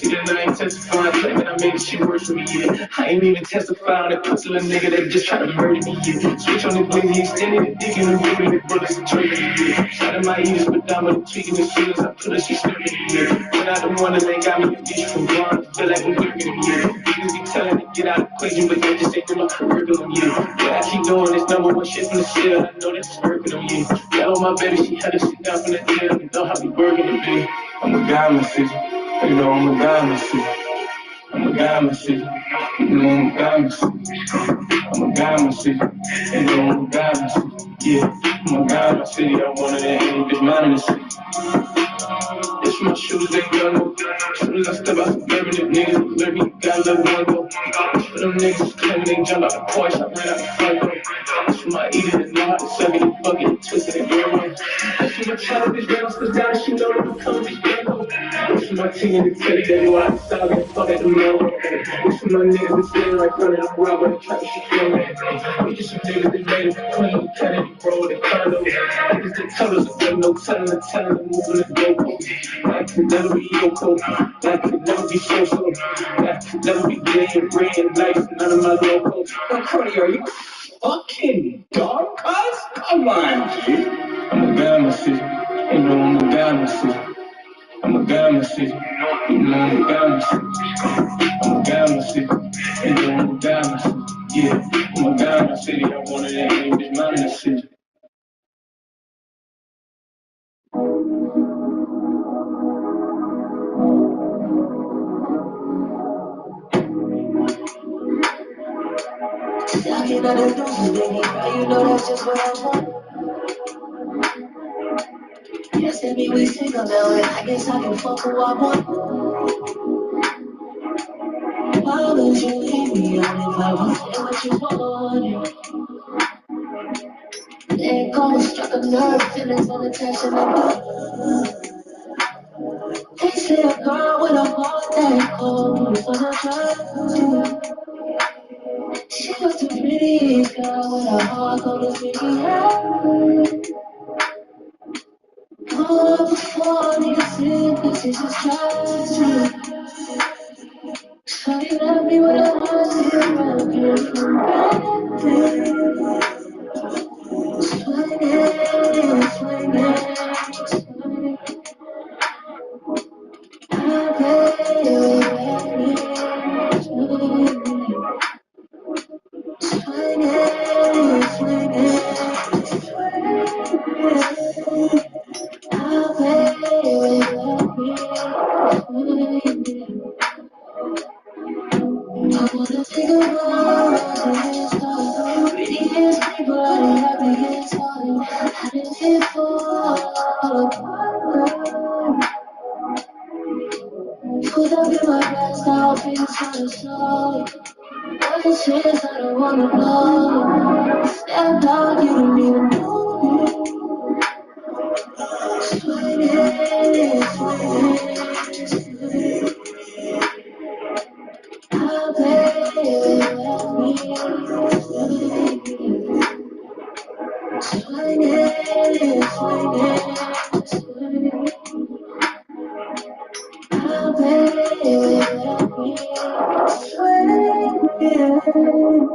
tweet and I ain't testifying, claiming I made this shit worse for me, yeah. I ain't even testifying that pussy little nigga that just tried to murder me, yeah. Switch on the glizzy, extended the dick in the rig and the bullets and turkey, yeah. Shot in my ears, but down with the tweaking the feelings, I put her, she slurping, yeah. When I don't wanna let got me a bitch from Braun, feel like I'm working, yeah. Niggas be telling me get out of the equation, but they just ain't in my curriculum, yeah. But I keep doing this number one shit from the ceiling, I know that's working on you. Tell my baby she had to sit down from the jail and know how we working it, baby. I'm a guy in the city, you know I'm a guy in the city. I'm a guy in the city, you know I'm a guy in the city. I'm a guy in the city, you know I'm a guy in the city. Yeah, I'm a guy in the city, I wanted that any bitch mine in the city. It's my shoes, they gun no. As soon as I step out the baby, the niggas alert me, got a little one go. For them niggas claiming they jump out the porch, I ran out the front door. That's for my eater that know how to suck it and fuck it and twist it and burn it. That's for my child, bitch, ran off the down, she know that we come, bitch, burn go. That's for my team in the telly, they know how to style it and fuck it, them know. That's for my niggas that stay right front of the rob, but they try to shit from me. We just some niggas that made it clean, Kennedy, bro, they condos. Niggas that tell us, there no telling them moving the goalposts. That could never be Yoko. That could never be so-so. That could never be gay and gray and life. None of my locals. Oh, Cody, are you fucking dog, cuz? Come on, G. I'm a guy in the city. You know I'm a guy in the city. I'm a guy in the city. You know I'm a guy in the city. I'm a guy in the city. You know I'm a guy in the city. Yeah, I'm a guy in the city. I wanted that any bitch mine in the city. Talking on the news, baby, girl, you know that's just what I want. Yes, that mean we single now, and I guess I can fuck who I want. Why would you leave me on if I wasn't what you wanted? Let go, struck a nerve, feelings unattached and I'm good. They say a girl with a heart that cold is on a drug. She was the prettiest girl with a heart cold as me. Oh, before niggas think that she just tries me. Shawty left me with a heart still broken from nothing. Swinging, swinging. I play swinging, swinging. I wanna take a walk on this side. Pretty as people, I happy inside. How did it fall apart? Put up in my glass, now feels kinda sorry. Ever since I don't wanna know. Stepped out, you don't even know me. Swinging, swinging, swinging. I play with me. Swinging, swinging, swinging. I play with me. Swinging.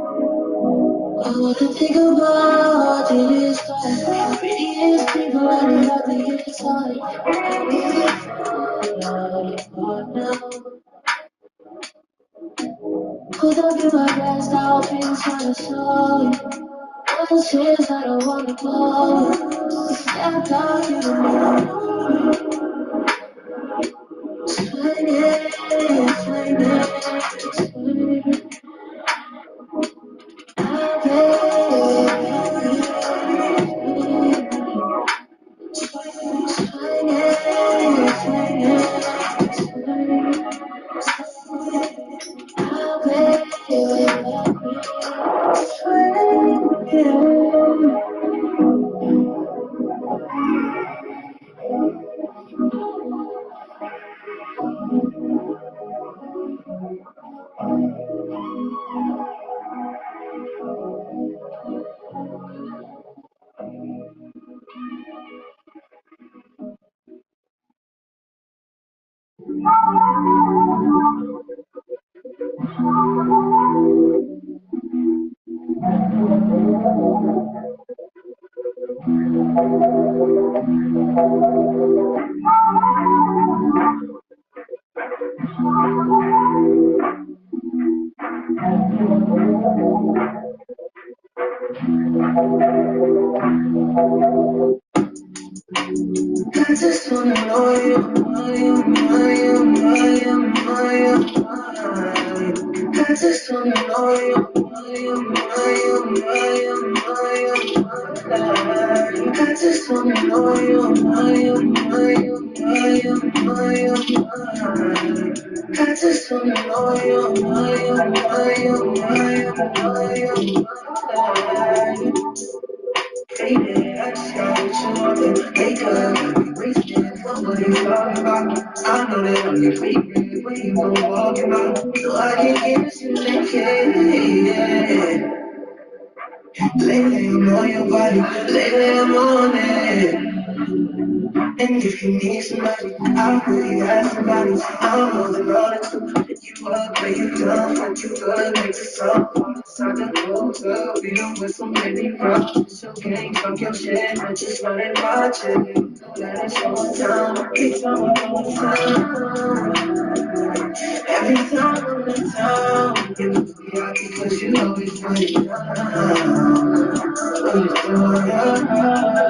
I wanna think about this time. Prettiest people I love the inside. I really fall apart now. Put up in my glass, now feels kinda sorry. Ever since I don't wanna go. Stepped out, you don't even know me. Swinging, swinging, swinging. I play with you. Swinging, swinging, swinging. I play with you. I just wanna know you. I just wanna know you. I just wanna know you. I just wanna know you. Baby, I just got what you want to make up. Be wasted for what it's all about. I know that I'm your favorite when you go walking out. So I can kiss you naked. Lately I'm on your body, lately I'm on it. And if you need somebody, I'll really have somebody. I'm more than honest to pick you up, lay you down, fuck you good, make it sound inside the hotel. We don't whistle, maybe rock. It's okay, talk your shit, but just run and watch it. Let it slow down, every time I'm in town. Every time I'm in town, you must be happy because you always put it down. Put it down.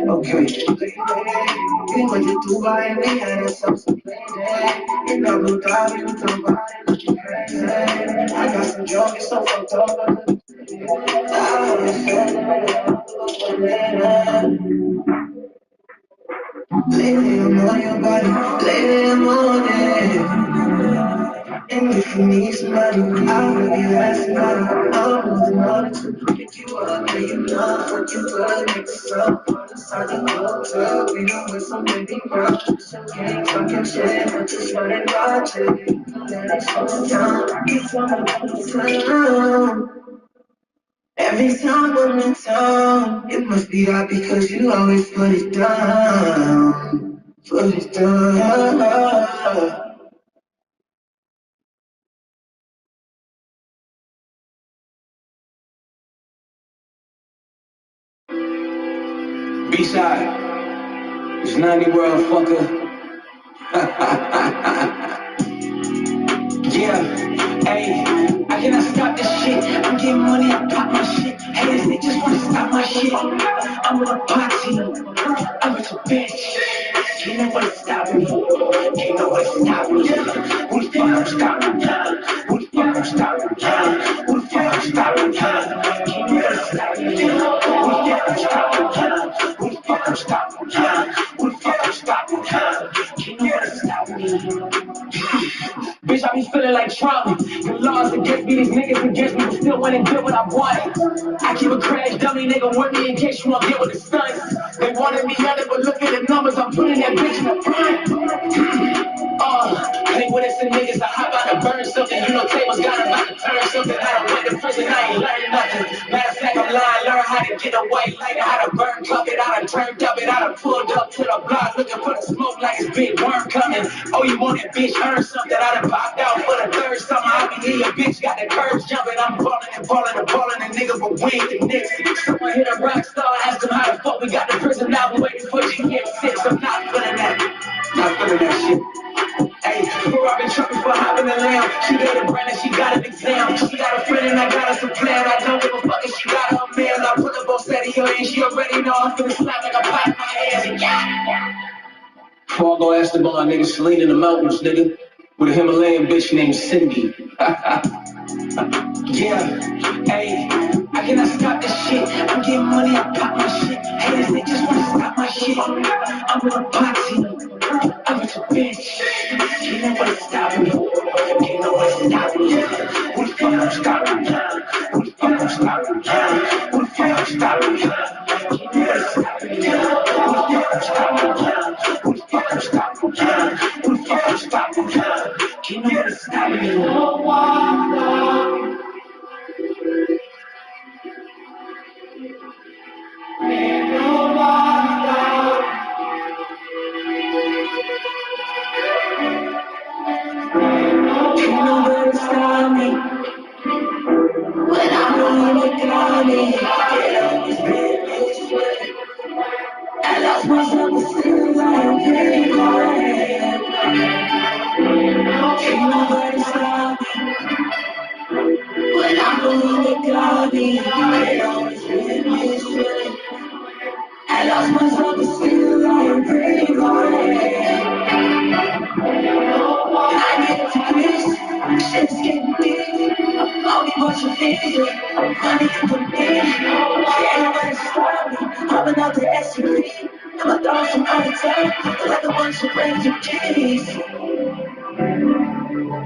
Okay, we went to Dubai and we had ourselves some play day. In Abu Dhabi with the body looking crazy. I got some jokes so fucked up, but I was lately I'm on your body, lately I'm on it. And if you need somebody, I'll really have somebody. I'm more than honest to pick you up, lay you down, fuck you good, make it up inside the hotel. We don't with some baby girl. It's okay, talk your shit, but just run and watch it. Let it slow down, every time I'm in town. Every time I'm in town, it must be hot because you always put it down. Put it down. B-side, it's 90 world fucker. Yeah, hey, I cannot stop this shit. I'm getting money, I pop my shit. Haters, they just wanna stop my shit. I'm with a party, I'm with a bitch. Can't nobody stop me. Can't nobody stop me. Who the fuck gon' stop me? Who the fuck gon' stop me? Who the fuck gon' stop me? Can't nobody stop me. Who the fuck gon' stop me? Who the fuck gon' stop me? Who the fuck gon' stop me? Can't nobody stop me. Bitch, I be feeling like Trump. The laws against me, these niggas against me, but still went and did what I wanted. I keep a crash dummy nigga with me in case you won't get with the stunts. They wanted me under, but look at the numbers, I'm putting that bitch in the front. Play with us and niggas, I hop out to burn something. You know tables got about to turn something. I done went to prison, I ain't learned nothing. Matter of fact, I'm lying, learn how to get away later, how to burn cup it, I done turned up it, I done pulled up to the block looking for the smoke like it's big worm coming. Oh, you want that bitch, earn something, I done popped out for the third summer. I be here, your bitch got the curves jumping. I'm ballin' and ballin' and ballin' and niggas, but we ain't the Knicks. Someone hit a rock star, ask them how the fuck we got the prison now. I'm waiting for GM6, I'm not feeling that. Not feeling that shit. Hey, before I've been trucking for hopping the lamb. She got a brand and she got an exam. She got a friend and I got us a plan. I don't give a fuck if she got her man. I put up on steady her and she already know I'm finna slap like a pot in my hands. Yeah. Before I go Esteban, nigga, Selena in the mountains, nigga. With a Himalayan bitch named Cindy. Yeah, hey, I cannot stop this shit. I'm getting money, I pop my shit. Haters, they just wanna stop my shit. I'm with a party, I'm with a bitch. Can't nobody stop me. Can't nobody stop me. Who the fuck gon' stop me? Who the fuck gon' stop me? Who the fuck gon' stop me? Can't nobody stop me. Who the fuck gon' stop me? Who the fuck gon' stop me? Who the fuck gon' stop me? Can't nobody stop me. nobody stop me. When I'm really cloudy, it always been this way. I lost myself but still like pretty quiet. Ain't nobody stop me. When I'm really cloudy, it always been this way. I lost myself but still like pretty quiet. I get to Chris, shit's getting deep. All we want to feel it, money for me. Ain't nobody stop me, hopping out the SUV. And my thoughts from out of town, feel like a bunch of refugees.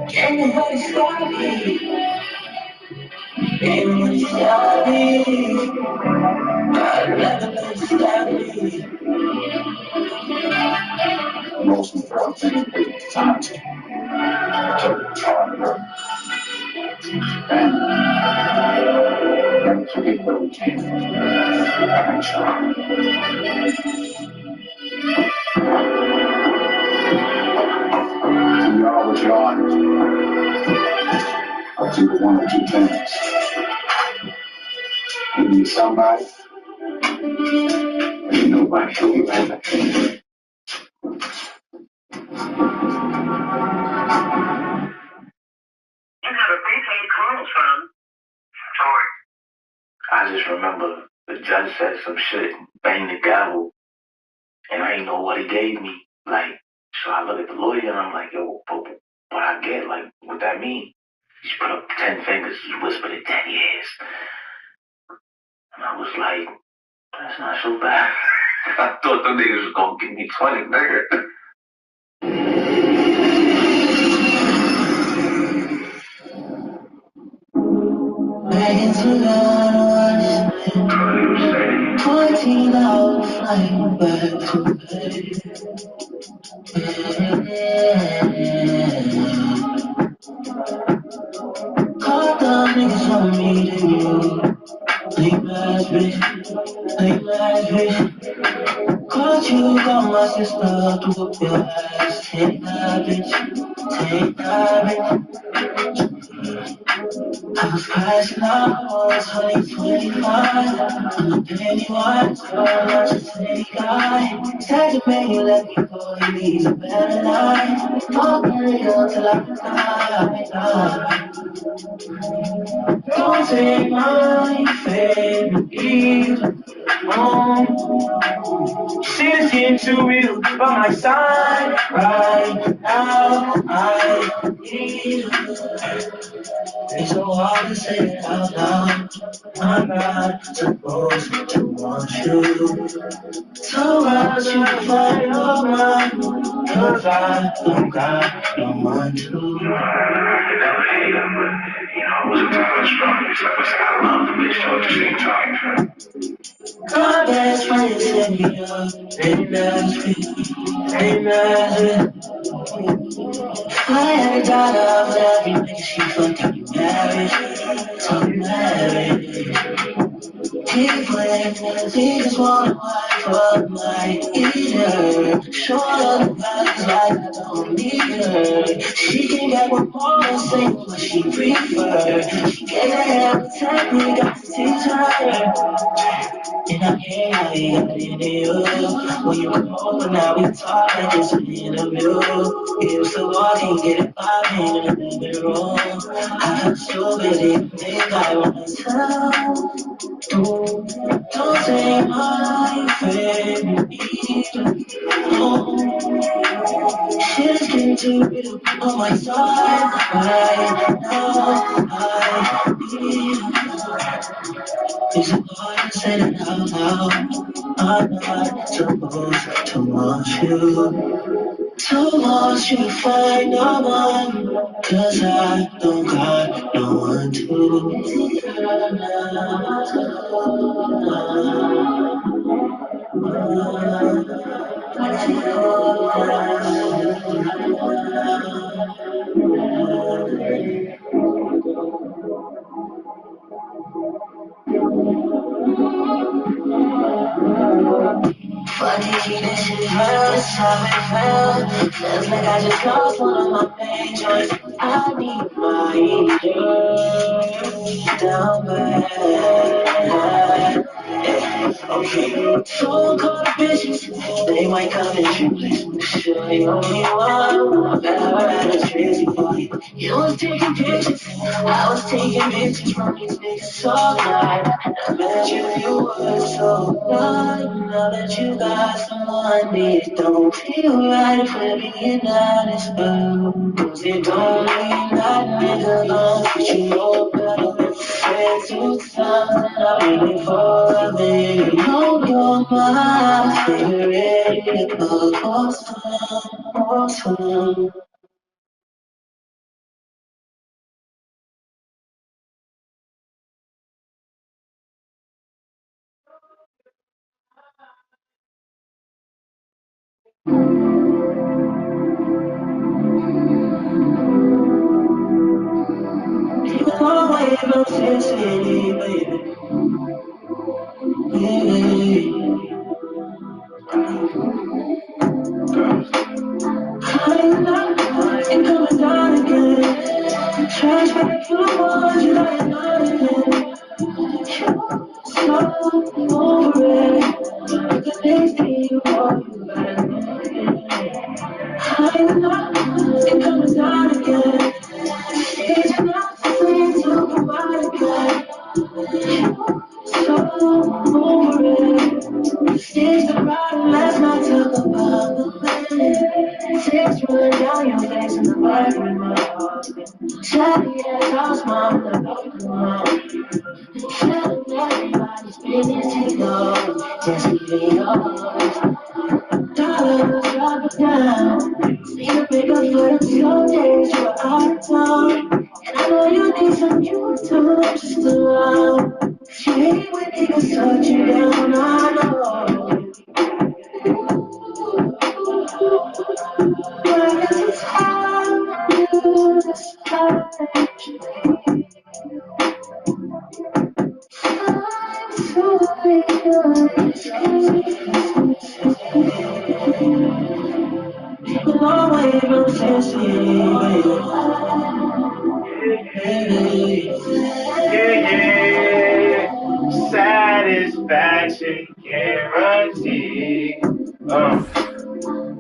Can't nobody stop me, ain't nobody stop me. I'll never let you stop me. Most important thing is time to try to work. And never forget where we came from. And try. We are what you are. I'll do one or two things. You need somebody, and nobody will be right back. I just remember the judge said some shit, banged the gavel, and I ain't know what he gave me. Like, so I look at the lawyer and I'm like, yo, but I get, like, what that mean? She put up 10 fingers, she whispered it 10 years. And I was like, that's not so bad. I thought the niggas was gonna give me 20, nigga. Back into the 14-hour flight back to bed. Caught the niggas on me to you. Lame ass bitch, lame ass bitch. Caught you, got my sister to whoop your ass. Take that bitch, take that bitch. I was crashing out, I was 25. I'm a penny wise, girl, not just any guy. Said to me, you let me go, he needs a better life. Fuck a nigga till I die. Don't take my favorite either. Shit is getting too real by my side right now. I need her. It's so hard to say it out loud. I'm not supposed to want you. So much you find your mind, 'cause I don't got no one to. Never hate him, but you know, I wasn't that much strong. It's like I said, I love the bitch though at the same time. My best friend set me up, they messed me. I had a daughter, but every nigga she fucked up, you married, so you married. He just wanna wife up my eater. Show her the values like I don't need her. She can get one more, say what she prefer. She get her hair with technique, got to teach her. And I can't how you got it in you. When you come over now, we talk like it's an interview. You used to walk and get it poppin' in the living room. I felt so busy, think I wanna tell. Don't take my favorite either. Shit is getting too real on my side right now. I need her. It's so hard to say that out loud. I'm not supposed to want you. So want you to find no one, 'cause I don't got no one to. Funny, this shit hurts, how it felt. Feels like I just lost one of my main joints. I need my girl down bad. Okay, so called bitches, they might come and triplet. Sure, you only one. Better a crazy boy. You was taking pictures, I was taking pictures from these niggas all night. I bet you were so blind. Now that you got someone, it don't feel right for being honest, but cause it don't mean that nigga gon' treat you no better. Said 2 times and I'm waiting for a minute. On your mind, you're ready to go for some, for some. Long way from Sin City, baby. I'm not ain't coming down again. Trash back to the ones you like not again. So over it. The next thing you want, you back. I'm not ain't coming down again. It's not free to provide again. So over it. Since the bottom, let's not talk about the man. Tears running down your face in the back of my heart. Shabby ass house, mom, the baby mom. Telling everybody's business, take off. Just leave it yours. Dollars drop it down. See the bigger for the slow days you're out of town. And I know you need some YouTube just around. You hate when niggas touch you down, I know. But it's how you decide. Long way from Yeah. Satisfaction guaranteed.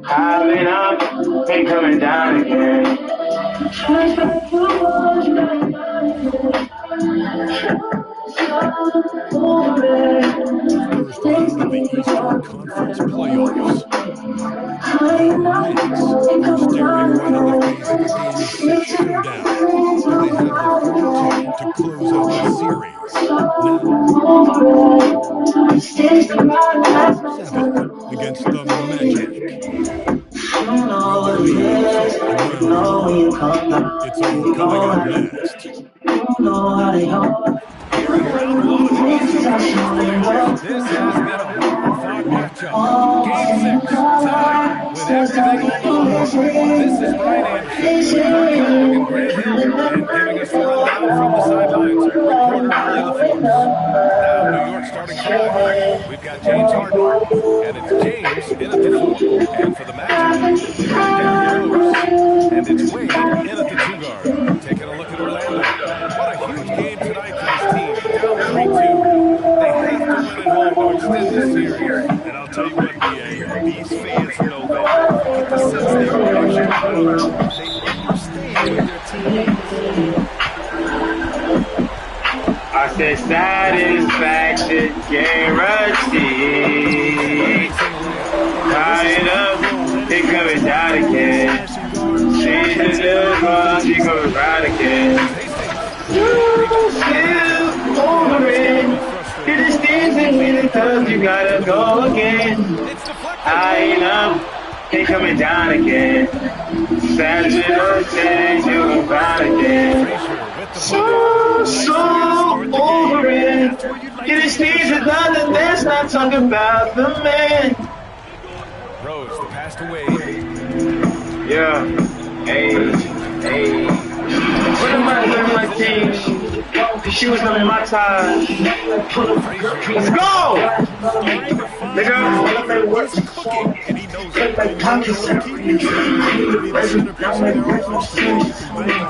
Piling up and coming down again. First round of the Eastern Conference playoffs. The Knicks are staring right in the face of a Game 6 showdown. Do they have the fortitude to close out the series? Now, 7 against the Magic. Will there be an upset in round 1? It's all coming up next. Here in round 1 of the Eastern Conference Playoffs, this has been a hard-fought matchup. Game 6, tied with everything on the line. This is Brian Anderson with Kirk Kellogg and Grant Hill, and giving us the rundown from the sidelines, reporter Willie LaForce. Now, New York starting 5. We've got James Harden, and it's James in at the 4. And for the Magic, they've got Derrick Rose, and it's Wade in at the 2 guard. Taking a look at Orlando. What a huge game tonight for this team. Down 3-2. They have to win at home to extend this series. And I'll tell you what, BA, these fans know that. Get the sense they are extra proud. They understand where their team is. I said satisfaction guaranteed. Tying up and coming down again. She's a little girl, she coming round again. Still over it. It is things that when it comes, you gotta go again. Tying up and coming down again. Saturday, you come round again. So over it. It is things that nothing, let's not talk about the man. Rose, the pass to Wade. Yeah. Hey. What am I doing my team? Cause she was running my time. Let's go! He's cooking, and he knows it. And in order to keep himself to be the centerpiece of their offense, the way you prevent him from that.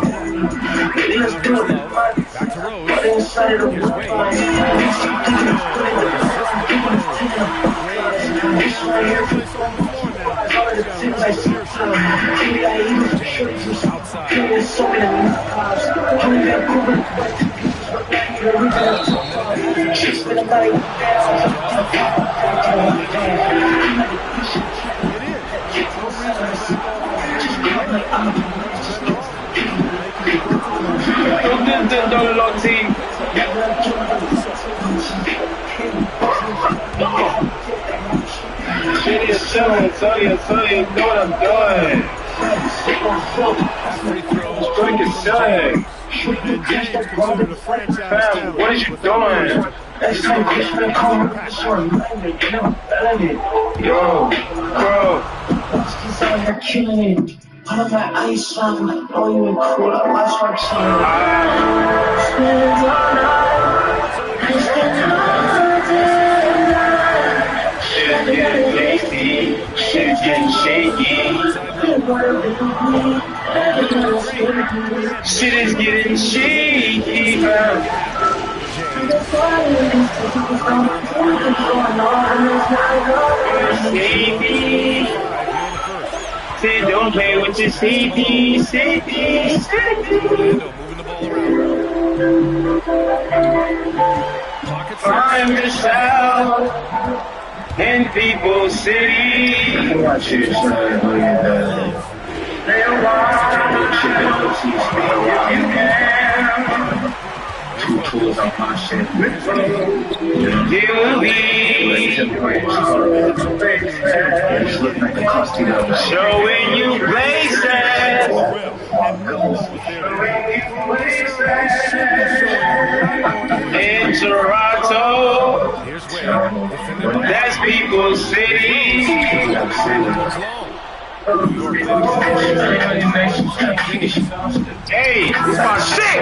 Now here's Love. Back to Rose. Here's Wade. Assist by Rose. Wade place on the floor now. He's got a really clear shot. James outside. Tell you what I'm doing. Free throw. Strike is done. And James considered a franchise talent. What are you doing? Yo, bro. All of my ice on, oh, you ain't cool. I watch my son. Shit's getting shaky. Shit is getting shaky. Say don't play with your safety. Moving the ball around. I'm the South in People's City. Watch it, son. Look at that. They two tools on my shit. It will be showing you places. In Toronto, that's People's City. Hey, it's my shit.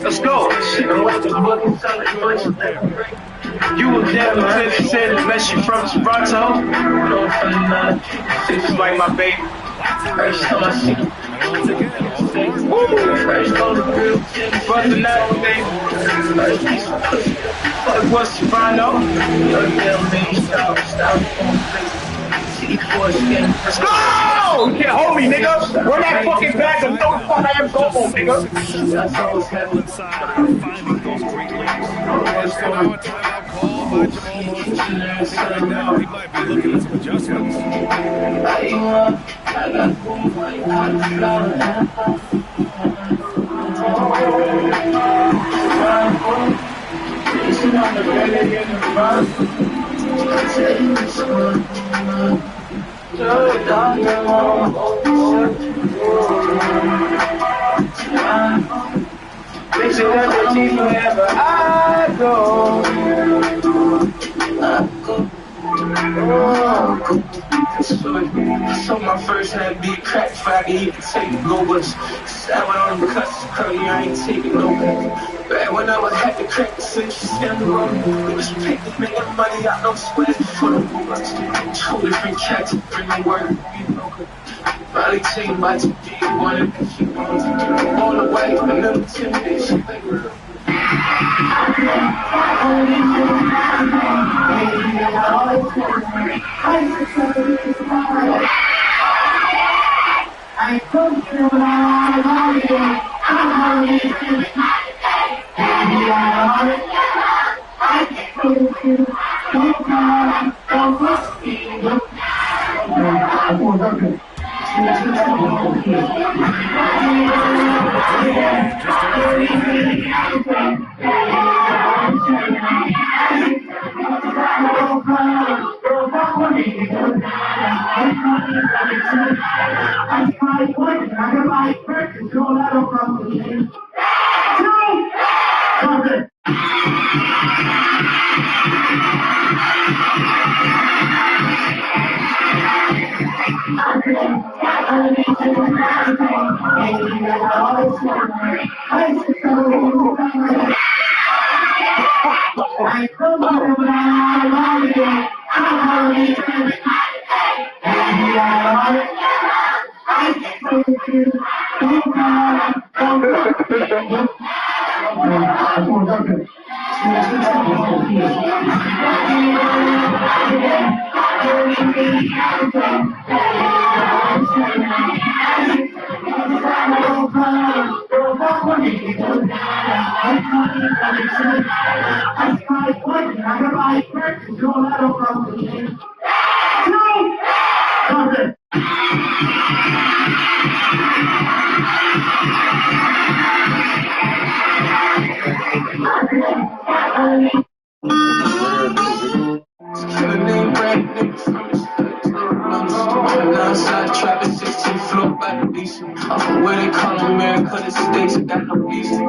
Let's go. You will never say unless you from Toronto. This is like my baby. First time I see you. Woo! First go to grill, but the night baby. What's Toronto? Let's go! You can't hold me, nigga. Run that fucking back and throw the fuck I am go home, nigga. Finding those great leads. Now a timeout call by Jamal Moses. Right now, he might be looking at some adjustments. Makes it energy wherever I go. So my first hand be cracked if I can even take no was sad when on because it's curly, I ain't taking no back. Bad when I was had to crack the cinch, stand the road. It was paper, making money, I don't sweat for the movers. 2 different cats to bring the word. Probably take my to be one if you want to do all the way, a little intimidation. Outside trapping 16 floor by the beast. Where they call America, the states, I got no beast. Little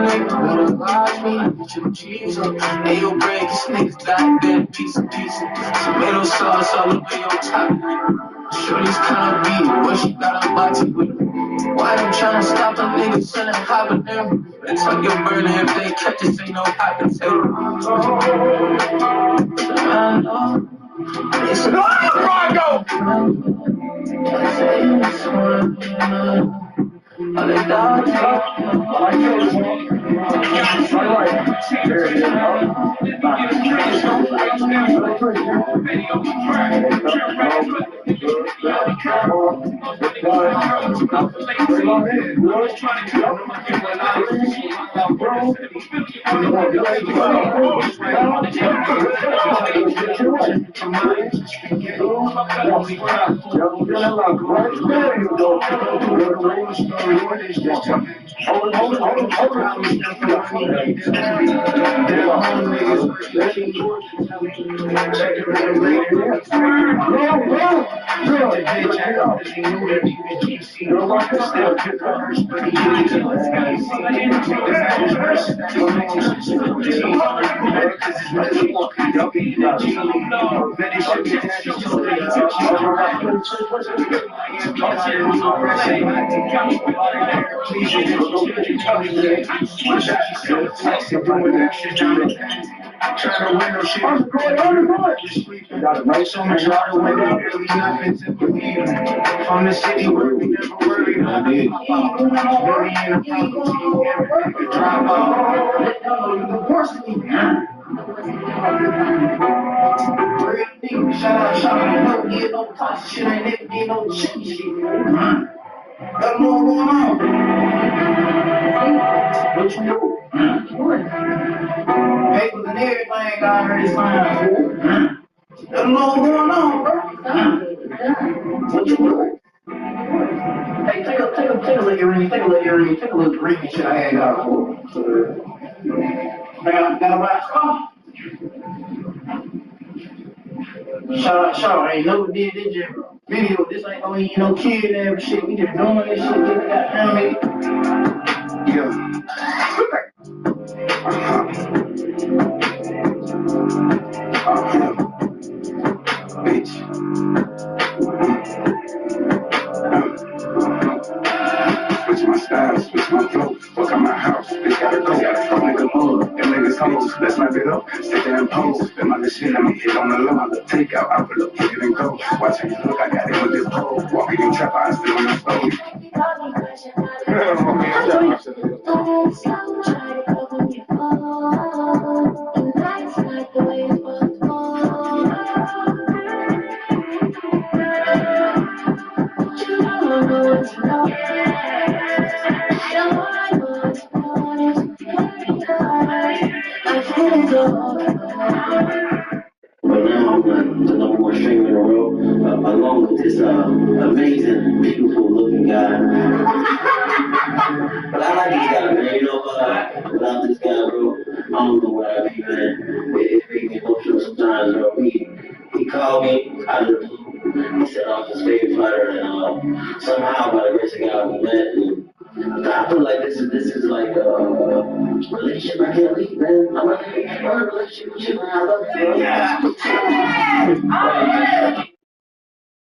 nigga better watch me, get your cheese up. Hey, yo, break, these niggas die dead, piece of piece. Tomato sauce all over your top. Shorty's kinda beat, but she got a body with her. Why I'm tryna stop them niggas selling hot with them? They tuck your burner if they catch us, ain't no hot potato. I know. It's a Bronco! From the city where we never worry about it. Shout out, no get no toxic shit, ain't never get no shit. Got more going on. What you do? Papers and everything got already signed. Got more going on, bro. What you do? Hey, take a look earring, take a look ring shit I had got for. Got a black Shout out, ain't never did this video. This ain't gonna eat no kid and every shit. We just doing this shit, just got handmade. Yeah. Switch my style, switch my flow. Fuck out my house, bitch gotta go. Fuck nigga move, them niggas hoes. Let's light it up, sit there and pose. Them other shit, let me hit on the low. Take out, I pull up, kick it and go. Watch how you look, I got it with this pole. Walking in trap, I still on the stove. Along with this amazing, beautiful looking guy. But I like this guy, man. You know, without this guy, bro, I don't know where I'd be, man. It makes me emotional sometimes, bro. He called me out of the blue. He said I was his favorite fighter, and somehow, by the grace of God, we met. And I feel like this is like a relationship I can't leave, man. I'm like, I'm in a relationship with you, man. I love you. Yeah.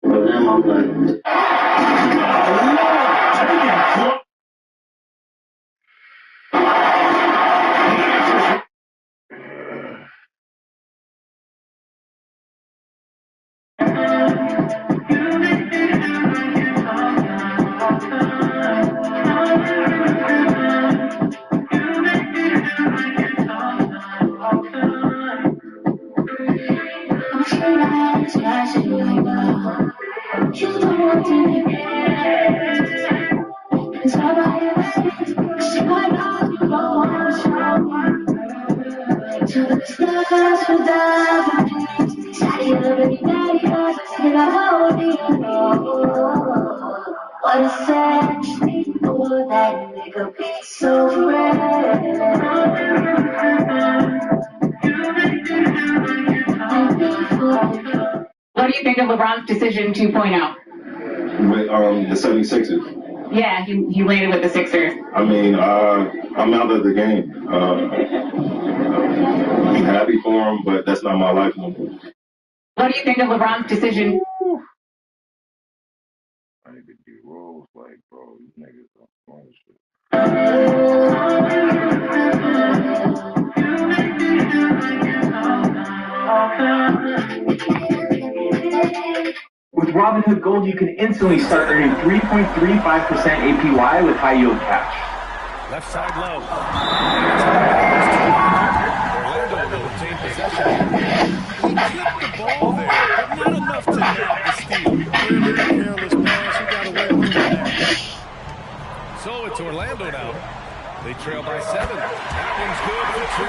But now I'm like, Just for that, daddy, daddy, daddy, still I hold you. What a sad for that nigga be so rare. What do you think of LeBron's decision to point out? With the 76ers. Yeah, he landed with the Sixers. I mean, I'm out of the game. I'm happy for him, but that's not my life no more. What do you think of LeBron's decision? I need to do roles like, bro, these niggas don't want shit. With Robinhood Gold, you can instantly start earning 3.35% APY with high yield cash. Left side low. Orlando will obtain possession. He kept the ball there, but not enough to nab the steal. Really careless pass. He got away with it there. So it's Orlando now. They trail by 7. That one's good for 2.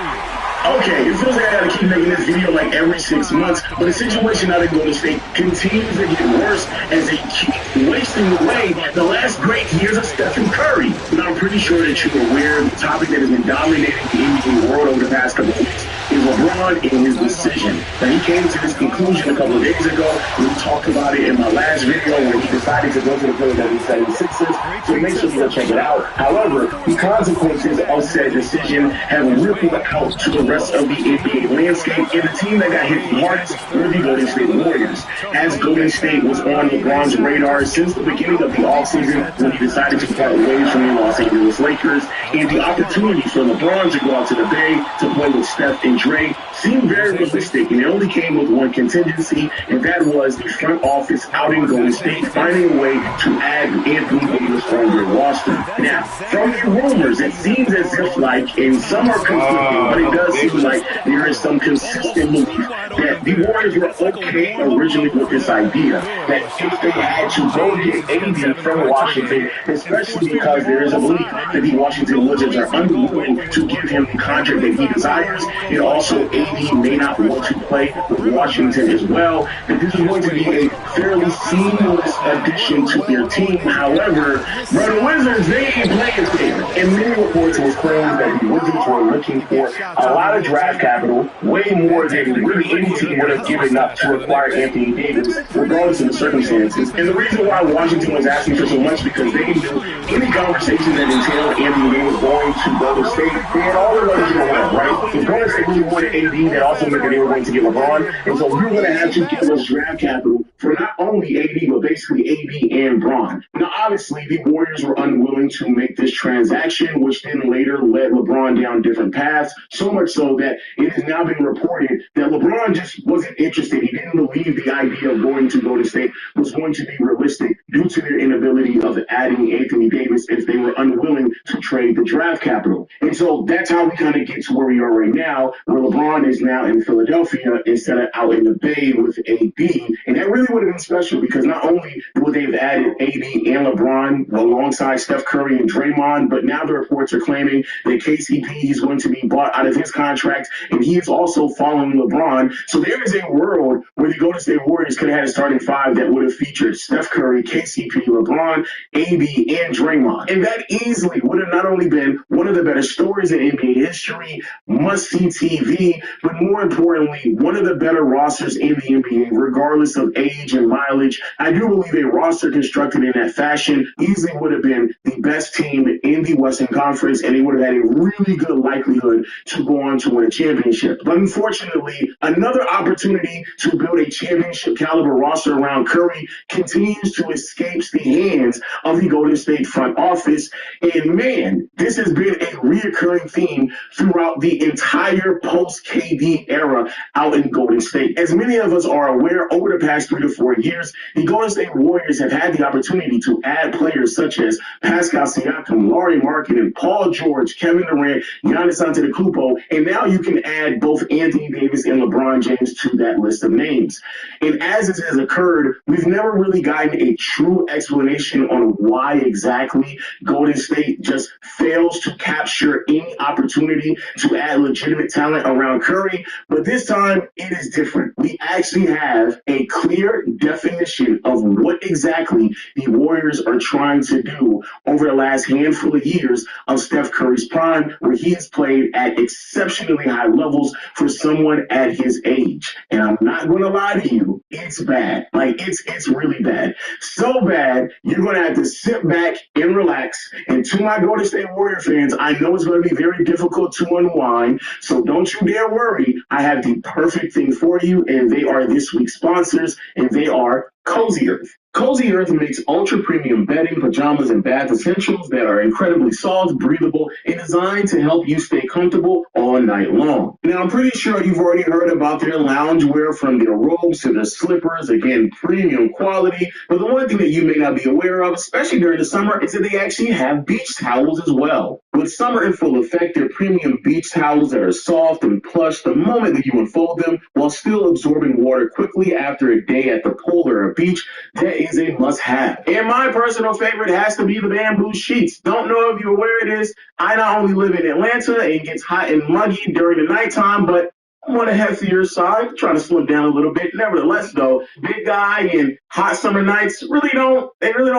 Okay, it feels like I gotta keep making this video like every 6 months, but the situation out in Golden State continues to get worse as they keep wasting away the last great years of Stephen Curry. Now, I'm pretty sure that you're aware of the topic that has been dominating the NBA world over the past couple of weeks is LeBron and his decision. Now, he came to this conclusion a couple of days ago. We talked about it in my last video when he decided to go to the Philadelphia 76ers, so make sure you go check it out. However, the consequences of said decision have rippled out to the rest of the NBA landscape, and the team that got hit the hardest were the Golden State Warriors. As Golden State was on LeBron's radar since the beginning of the offseason when he decided to part ways from the Los Angeles Lakers, and the opportunity for LeBron to go out to the Bay to play with Steph and Dre seemed very realistic, and it only came with one contingency, and that was the front office out in Golden State finding a way to add Anthony Davis on their roster. Now, from the rumors, it seems as if like, and some are conflicting, but it does seem like there is some consistent belief that the Warriors were okay originally with this idea, that if they had to go get AD from Washington, especially because there is a belief that the Washington Wizards are unwilling to give him the contract that he desires, and also AD may not want to play with Washington as well, that this is going to be a fairly seamless addition to their team. However, the Wizards, they ain't playing fair. In many reports, it was claimed that the Wizards were looking for a lot of draft capital, way more than really any team would have given up to acquire Anthony Davis, regardless of the circumstances. And the reason why Washington was asking for so much because they knew any conversation that entailed Anthony Davis going to Golden State, they had all the leverage in the world, right? If Golden State really wanted AD, that also meant that they were going to get LeBron, and so we were going to have to give us draft capital for not only AD, but basically AD and Bron. Now, obviously, the Warriors were unwilling to make this transaction, which then later led LeBron down different paths, so much so that it has now been reported that LeBron just wasn't interested. He didn't believe the idea of going to Golden State was going to be realistic due to their inability of adding Anthony Davis if they were unwilling to trade the draft capital. And so that's how we kind of get to where we are right now, where LeBron is now in Philadelphia instead of out in the Bay with AD. And that really would have been special because not only would they have added AD and LeBron alongside Steph Curry and Draymond, but now the reports are claiming that KCP is going to be bought out of his contract, and he is also following LeBron. So there is a world where the Golden State Warriors could have had a starting five that would have featured Steph Curry, KCP, LeBron, AD, and Draymond. And that easily would have not only been one of the better stories in NBA history, must-see TV, but more importantly, one of the better rosters in the NBA, regardless of age and mileage. I do believe a roster constructed in that fashion easily would have been the best team in the Western Conference, and they would have had a really good likelihood to go on to win a championship. But unfortunately, another opportunity to build a championship caliber roster around Curry continues to escape the hands of the Golden State front office. And man, this has been a reoccurring theme throughout the entire post-KD era out in Golden State. As many of us are aware, over the past 3 to 4 years, the Golden State Warriors have had the opportunity to add players such as Pascal Siakam, Lauri Markkanen, Paul George, Kevin Durant, Giannis Antetokounmpo, and now you can add both Anthony Davis and LeBron James to that list of names. And as this has occurred, we've never really gotten a true explanation on why exactly Golden State just fails to capture any opportunity to add legitimate talent around Curry. But this time, it is different. We actually have a clear definition of what exactly the Warriors are trying to do over the last handful of years of Steph Curry's prime, where he has played at exceptionally high levels for someone at his age. And I'm not going to lie to you, it's bad. Like, it's really bad. So bad, you're going to have to sit back and relax. And to my Golden State Warrior fans, I know it's going to be very difficult to unwind, so don't you dare worry. I have the perfect thing for you, and they are this week's sponsors, and they are Cozy Earth. Cozy Earth makes ultra-premium bedding, pajamas, and bath essentials that are incredibly soft, breathable, and designed to help you stay comfortable all night long. Now, I'm pretty sure you've already heard about their loungewear, from their robes to their slippers, again, premium quality. But the one thing that you may not be aware of, especially during the summer, is that they actually have beach towels as well. With summer in full effect, their premium beach towels that are soft and plush the moment that you unfold them, while still absorbing water quickly after a day at the pool or a beach, that is a must-have. And my personal favorite has to be the bamboo sheets. Don't know if you're aware of this. I not only live in Atlanta and it gets hot and muggy during the nighttime, but I'm on the heftier side, trying to slim down a little bit. Nevertheless, though, big guy and hot summer nights really don't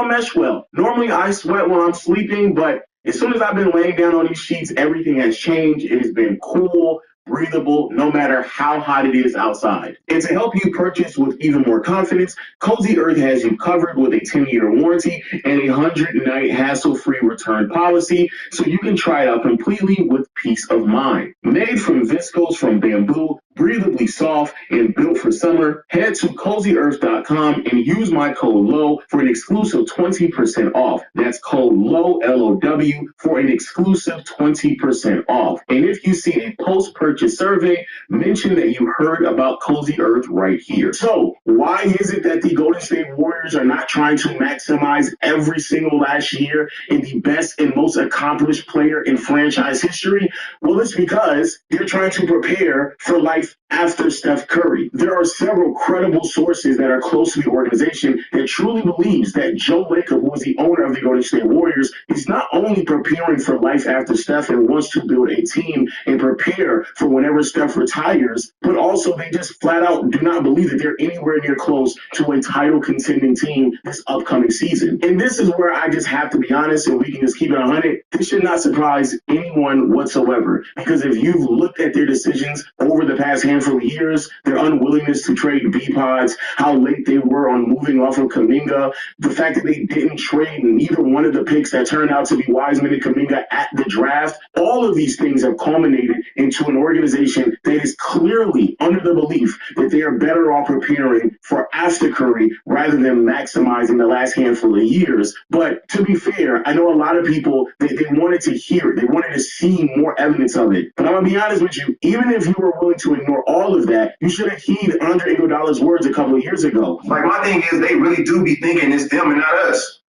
mesh well. Normally, I sweat when I'm sleeping, but as soon as I've been laying down on these sheets, everything has changed. It has been cool, breathable, no matter how hot it is outside. And to help you purchase with even more confidence, Cozy Earth has you covered with a 10-year warranty and a 100-night hassle-free return policy, so you can try it out completely with peace of mind. Made from viscose from bamboo, breathable soft, and built for summer, head to CozyEarth.com and use my code LOW for an exclusive 20% off. That's code LOW, L-O-W, for an exclusive 20% off. And if you see a post-purchase survey, mention that you heard about Cozy Earth right here. So, why is it that the Golden State Warriors are not trying to maximize every single last year in the best and most accomplished player in franchise history? Well, it's because they're trying to prepare for life after Steph Curry. There are several credible sources that are close to the organization that truly believes that Joe Lacob, who is the owner of the Golden State Warriors, is not only preparing for life after Steph and wants to build a team and prepare for whenever Steph retires, but also they just flat out do not believe that they're anywhere near close to a title contending team this upcoming season. And this is where I just have to be honest, and we can just keep it 100. This should not surprise anyone whatsoever, because if you've looked at their decisions over the past handful of years, their unwillingness to trade B-Pods, how late they were on moving off of Kuminga, the fact that they didn't trade neither one of the picks that turned out to be Wiseman and Kuminga at the draft, all of these things have culminated into an organization that is clearly under the belief that they are better off preparing for after Curry rather than maximizing the last handful of years. But to be fair, I know a lot of people, they wanted to hear it. They wanted to see more evidence of it. But I'm going to be honest with you, even if you were willing to ignore all of that, you should have heeded Andre Iguodala's words a couple of years ago. Like, my thing is, they really do be thinking it's them and not us.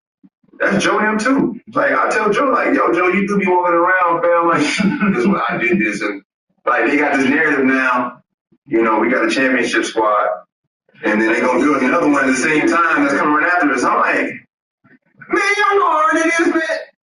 That's Joe them too. Like, I tell Joe, like, yo, Joe, you do be walking around, fam, like, this is what I did this. And, like, they got this narrative now, you know, we got a championship squad, and then they gonna do another one at the same time that's coming right after us. I'm like, man, y'all know how hard it is, man.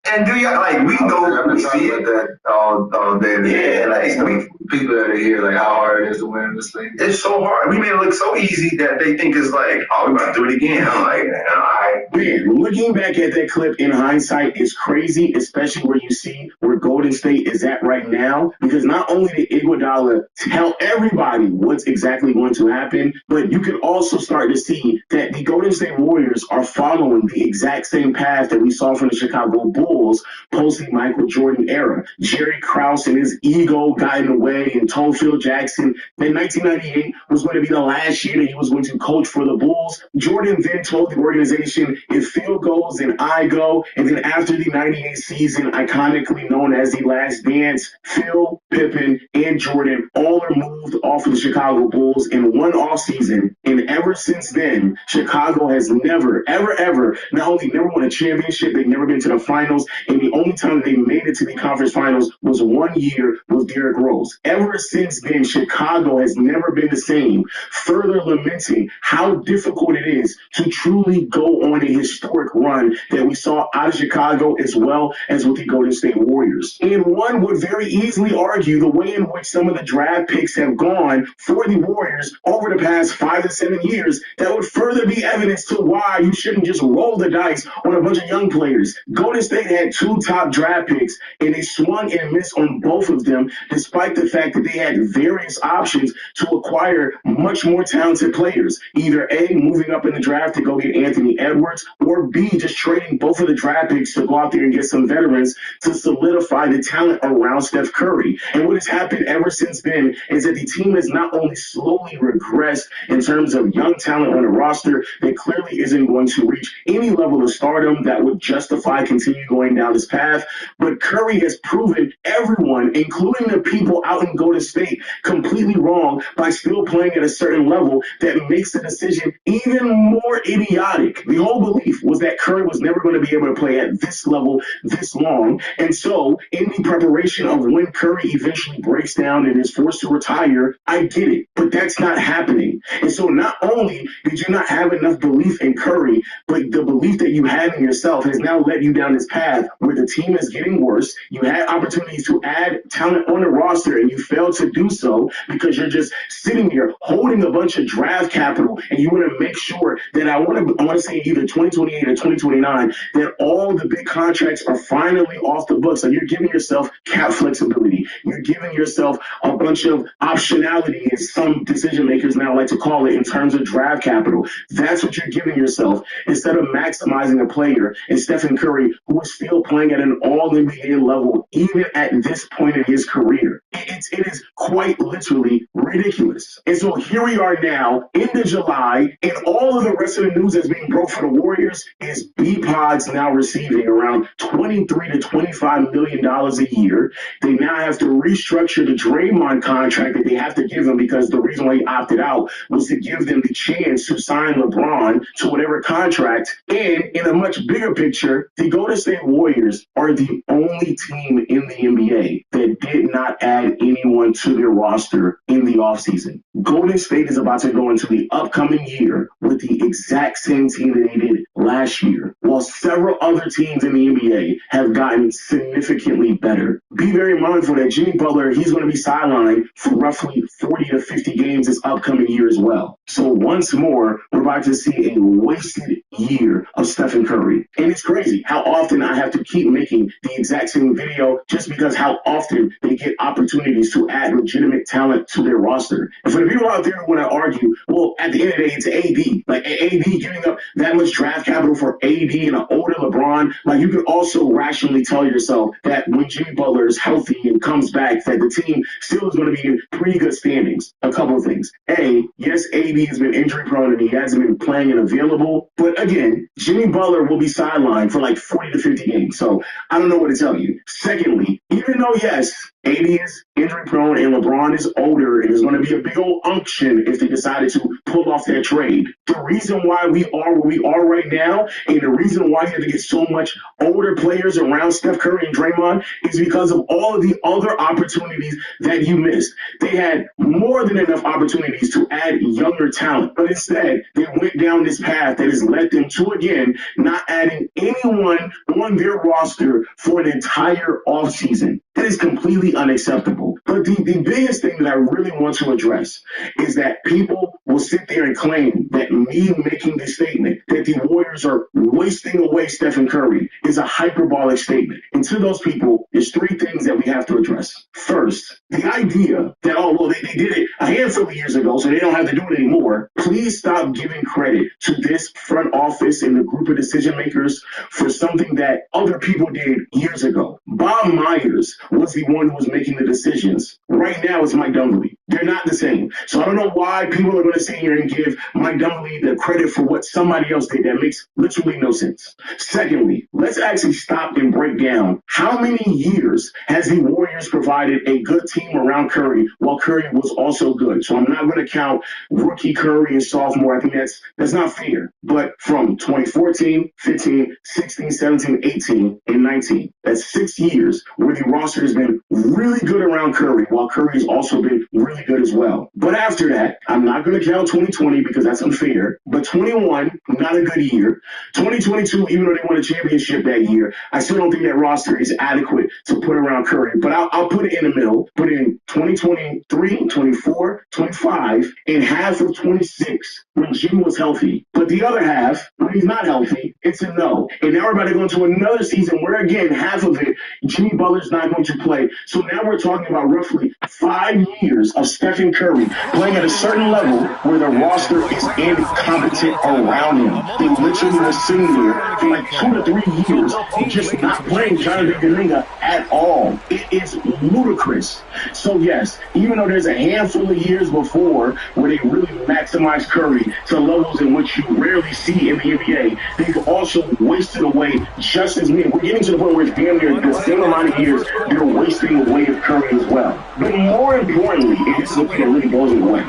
And do y'all, like, we know, we see it. That all day. Yeah, like, people that are here, like, how hard it is to win this thing. it's so hard. We made it look so easy that they think it's like, oh, we about to do it again. I'm like, all right. Man, looking back at that clip in hindsight is crazy, especially where you see where Golden State is at right now, because not only did Iguodala tell everybody what's exactly going to happen, but you can also start to see that the Golden State Warriors are following the exact same path that we saw from the Chicago Bulls post the Michael Jordan era. Jerry Krause and his ego got in the way and told Phil Jackson that 1998 was going to be the last year that he was going to coach for the Bulls. Jordan then told the organization, if Phil goes, then I go. And then after the 98 season, iconically known known as the Last Dance, Phil, Pippen, and Jordan all are moved off of the Chicago Bulls in one offseason. And ever since then, Chicago has never, ever, not only never won a championship, they've never been to the finals. And the only time they made it to the conference finals was 1 year with Derrick Rose. Ever since then, Chicago has never been the same, further lamenting how difficult it is to truly go on a historic run that we saw out of Chicago as well as with the Golden State Warriors. And one would very easily argue the way in which some of the draft picks have gone for the Warriors over the past 5 to 7 years, that would further be evidence to why you shouldn't just roll the dice on a bunch of young players. Golden State had 2 top draft picks, and they swung and missed on both of them, despite the fact that they had various options to acquire much more talented players. Either A, moving up in the draft to go get Anthony Edwards, or B, just trading both of the draft picks to go out there and get some veterans to solidify the talent around Steph Curry. And what has happened ever since then is that the team has not only slowly regressed in terms of young talent on the roster that clearly isn't going to reach any level of stardom that would justify continuing going down this path, but Curry has proven everyone, including the people out in Golden State, completely wrong by still playing at a certain level that makes the decision even more idiotic. The whole belief was that Curry was never going to be able to play at this level this long, and so in the preparation of when Curry eventually breaks down and is forced to retire, I get it, but that's not happening. And so not only did you not have enough belief in Curry, but the belief that you had in yourself has now led you down this path where the team is getting worse. You had opportunities to add talent on the roster, and you failed to do so because you're just sitting here holding a bunch of draft capital, and you want to make sure that I want to say either 2028 or 2029 that all the big contracts are finally off the books. So you're giving yourself cap flexibility. You're giving yourself a bunch of optionality, as some decision makers now like to call it, in terms of draft capital. That's what you're giving yourself instead of maximizing a player in Stephen Curry, who is still playing at an all-NBA level even at this point in his career. It is quite literally ridiculous. And so here we are now into July, and all of the rest of the news that's being broke for the Warriors is B-Pods now receiving around $23 to $25 million a year. They now have to restructure the Draymond contract that they have to give him, because the reason why he opted out was to give them the chance to sign LeBron to whatever contract. And in a much bigger picture, the Golden State Warriors are the only team in the NBA that did not add anyone to their roster in the offseason. Golden State is about to go into the upcoming year with the exact same team that they did last year, while several other teams in the NBA have gotten significantly better. Be very mindful that Jimmy Butler, he's going to be sidelined for roughly 40 to 50 games this upcoming year as well. So once more, we're about to see a wasted year of Stephen Curry. And it's crazy how often I have to keep making the exact same video just because how often they get opportunities to add legitimate talent to their roster. And for the people out there who want to argue, well, at the end of the day, it's AD. Like AD giving up that much draft capital for AD and an older LeBron, like you could also rationally tell yourself that when Jimmy Butler is healthy and comes back, that the team still is going to be in pretty good standings. A couple of things. A, yes, AD has been injury prone and he hasn't been playing and available. But again, Jimmy Butler will be sidelined for like 40 to 50 games. So I don't know what to tell you. Secondly, even though, yes, AD is injury prone and LeBron is older and there's going to be a big old unction if they decided to pull off that trade, the reason why we are where we are right now and the reason why you have to get so much older players around Steph Curry and Draymond is because of all of the other opportunities that you missed. They had more than enough opportunities to add younger talent, but instead they went down this path that has led them to, again, not adding anyone on their roster for an entire offseason. That is completely unacceptable. But the biggest thing that I really want to address is that people will sit there and claim that me making this statement that the Warriors are wasting away Stephen Curry is a hyperbolic statement. And to those people, there's 3 things that we have to address. First, the idea that, oh, well, they did it a handful of years ago, so they don't have to do it anymore. Please stop giving credit to this front office and the group of decision makers for something that other people did years ago. Bob Myers was the one who was making the decisions. Right now, it's Mike Dunleavy. They're not the same. So I don't know why people are going to to sit here and give Mike Dunleavy the credit for what somebody else did. That makes literally no sense. Secondly, let's actually stop and break down how many years has the Warriors provided a good team around Curry while Curry was also good. So I'm not going to count rookie Curry and sophomore. I think that's not fair. But from 2014, 15, 16, 17, 18, and 19, that's 6 years where the roster has been really good around Curry while Curry has also been really good as well. But after that, I'm not going to count 2020 because that's unfair. But 21, not a good year. 2022, even though they won a championship that year, I still don't think that roster is adequate to put around Curry. But I'll put it in the middle. Put in 2023, 24, 25, and half of 26 when Jimmy was healthy. But the other half, when he's not healthy, it's a no. And now we're about to go into another season where, again, half of it, Jimmy Butler's not going to play. So now we're talking about roughly 5 years of Stephen Curry playing at a certain level where the roster is incompetent around him. They literally were sitting there for like 2 to 3 years just not playing Jonathan Kuminga at all. It is ludicrous. So yes, even though there's a handful of years before where they really maximize Curry to levels in which you rarely see in the NBA, they've also wasted away just as many. We're getting to the point where it's damn near the same amount of years they're wasting away of Curry as well. But more importantly, and this is what really blows me away,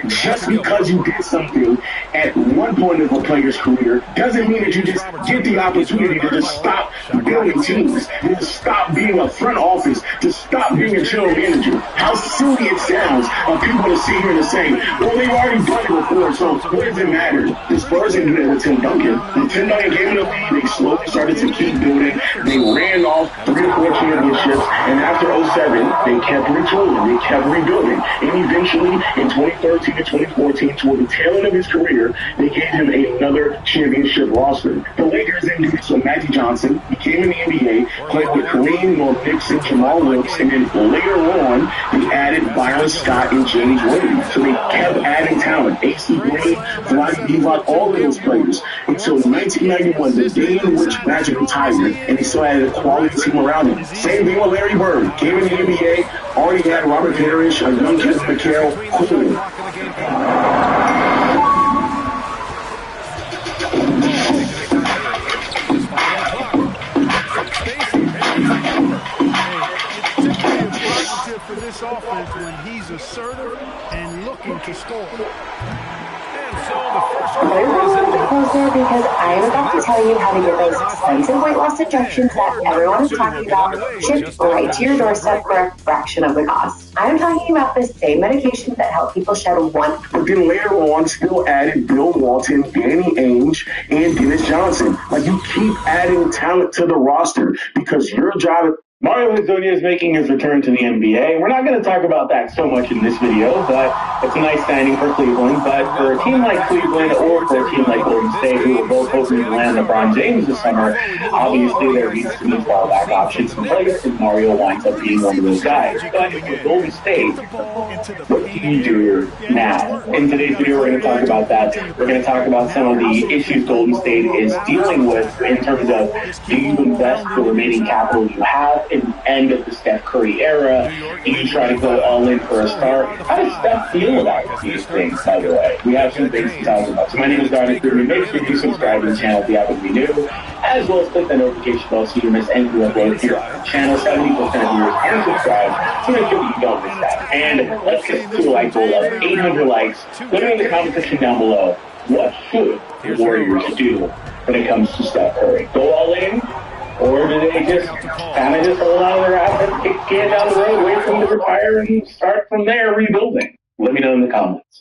just because you did something at one point of a player's career doesn't mean that you just get the opportunity to just stop building teams, to just stop being a front office, to stop being a general manager. How silly it sounds of people to sit here and say, well, they've already done it before, so what does it matter? The Spurs didn't do it with Tim Duncan. When Tim Duncan came in the league, they slowly started to keep building. They ran off 3 or 4 championships, and after 07, they kept retooling, they kept rebuilding. And eventually, in 2013 to 2014, toward the tail end of his career, they gave him another championship roster. The Lakers didn't do it, so Magic Johnson, he came in the NBA, played with Kareem, Norm Nixon, Jamal Wilkes, and then later on, they added Byron Scott and James Worthy. So they kept adding talent. AC Green, Vlade Divac, all of those players. Until 1991, the day in which Magic retired, and they still had a quality team around him. Same thing with Larry Bird. Came in the NBA, already had Robert Parrish, a young Kevin McHale. Cool. For this offense when he's assertive and looking to score. And so the first closer because I am about to tell you how to get those expensive weight loss injections that everyone is talking about shipped right to your doorstep for a fraction of the cost. I'm talking about the same medications that help people shed 1. But then later on, still added Bill Walton, Danny Ainge, and Dennis Johnson. Like, you keep adding talent to the roster because your job. Mario Hezonja is making his return to the NBA. We're not going to talk about that so much in this video, but it's a nice signing for Cleveland. But for a team like Cleveland or for a team like Golden State, who are both hoping to land LeBron James this summer, obviously there needs to be fallback options in place, and Mario winds up being one of those guys. But for Golden State, what do you do now? In today's video, we're going to talk about that. We're going to talk about some of the issues Golden State is dealing with in terms of, do you invest the remaining capital you have in the end of the Steph Curry era? Do you try to go all in for a start? How does Steph feel about these things, by the way? We have some things to talk about. So my name is Darnell Goodman. Make sure you subscribe to the channel if you happen to be new, as well as click the notification bell so you miss any new uploads here on the channel. 70% of viewers are subscribed, so make sure you don't miss that. And let's get to the like goal of 800 likes. Let me know in the comment section down below, what should the Warriors do when it comes to Steph Curry? Go all in? Or do they just kind of just hold on to their assets, kick the can down the road, wait for them to retire, and start from there rebuilding? Let me know in the comments.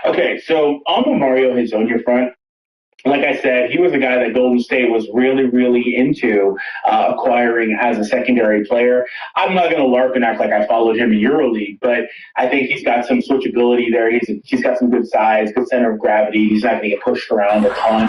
Okay, so on the Mario Hezonja front, like I said, he was a guy that Golden State was really, really into acquiring as a secondary player. I'm not going to LARP and act like I followed him in EuroLeague, but I think he's got some switchability there. He's got some good size, good center of gravity. He's not going to get pushed around a ton.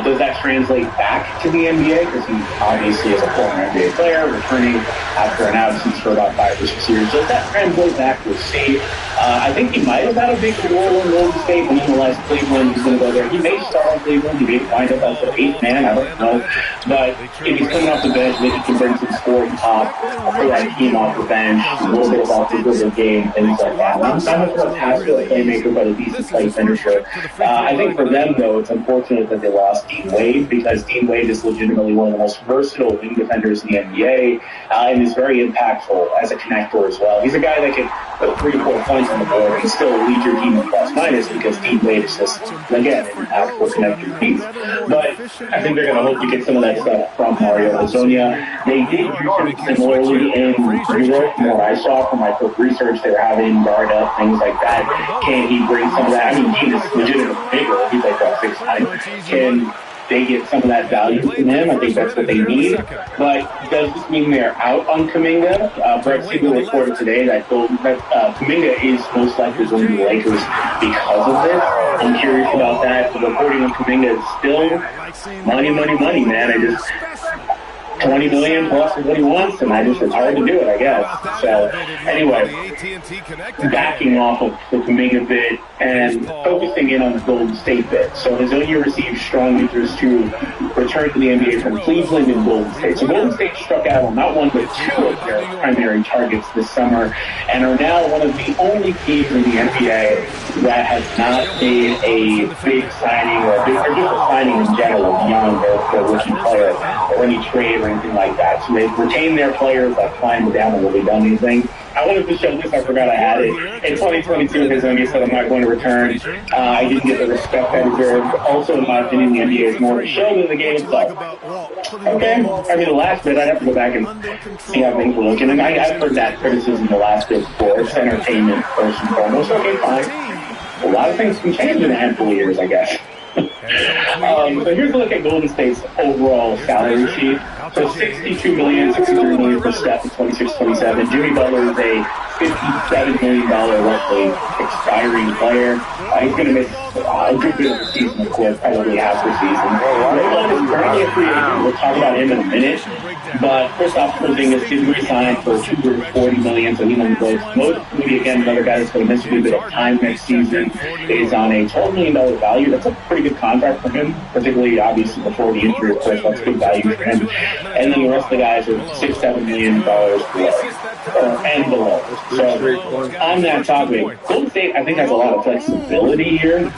Does that translate back to the NBA? Because he obviously is a former NBA player, returning after an absence for about 5 or 6 years. Does that translate back? We'll see. I think he might have had a big role in Golden State, but nonetheless, Cleveland is going to go there. He may start Cleveland. He may wind up as the 8th man, I don't know. But if he's coming off the bench, maybe he can bring some scoring top for that team off the bench, a little bit of offensive game, things like that. Not so much of a passer or playmaker, but a decent play finisher. I think for them, though, it's unfortunate that they lost Dean Wade, because Dean Wade is legitimately one of the most versatile wing defenders in the NBA, and is very impactful as a connector as well. He's a guy that can put 3 or 4 points on the board and still lead your team in plus minus, because Dean Wade is just, again, an actual connector piece. But I think they're going to hope to get some of that stuff from Mario Hezonja. They did use him similarly in Europe, from what I saw from my quick research. They were having guard up, things like that. Can he bring some of that? I mean, he is legitimately bigger. He's like about 6'9". Can they get some of that value from him? I think that's what they need. But does this mean they're out on Kuminga? Brett Siegel reported today that Kuminga is most likely going to the Lakers because of this. I'm curious about that. The reporting on Kuminga is still money, man. I just 20 million plus is what he wants, and it's hard to do it, I guess. So, anyway, backing off of the Kuminga bit and focusing in on the Golden State bit. So, Hezonja received strong interest to return to the NBA from Cleveland and Golden State. So, Golden State struck out on not one but 2 of their primary targets this summer, and are now one of the only teams in the NBA that has not made a big signing, or just a signing in general beyond their rookie player, or any trade or anything like that. So they've retained their players that climbed down and really done anything. I wanted to show this. I forgot I had it. In 2022, Hezonja said, "I'm not going to return. I didn't get the respect I deserved." Also, in my opinion, the NBA is more of a show than the game itself. Okay. I mean, the last bit, I'd have to go back and see how things were looking. And I've heard that criticism the last bit before. It's entertainment first and foremost. Okay, fine. A lot of things can change in a handful of years, I guess. So here's a look at Golden State's overall salary sheet. So $62 million, $63 million for Steph in 26-27. Jimmy Butler is a $57 million roughly expiring player. He's going to miss a good bit of the season, of course, probably half the season. Draymond is currently a free agent. We'll talk about him in a minute. But Kristaps Porzingis did re-sign for $240 million, so he won't go. Moody, again, another guy that's going to miss a little bit of time next season, is on a $12 million value. That's a pretty good contract for him, particularly, obviously, before the injury, of course. That's good value for him. And then the rest of the guys are $6-7 million below, and below. So on that topic, Golden State, I think, has a lot of flexibility here. In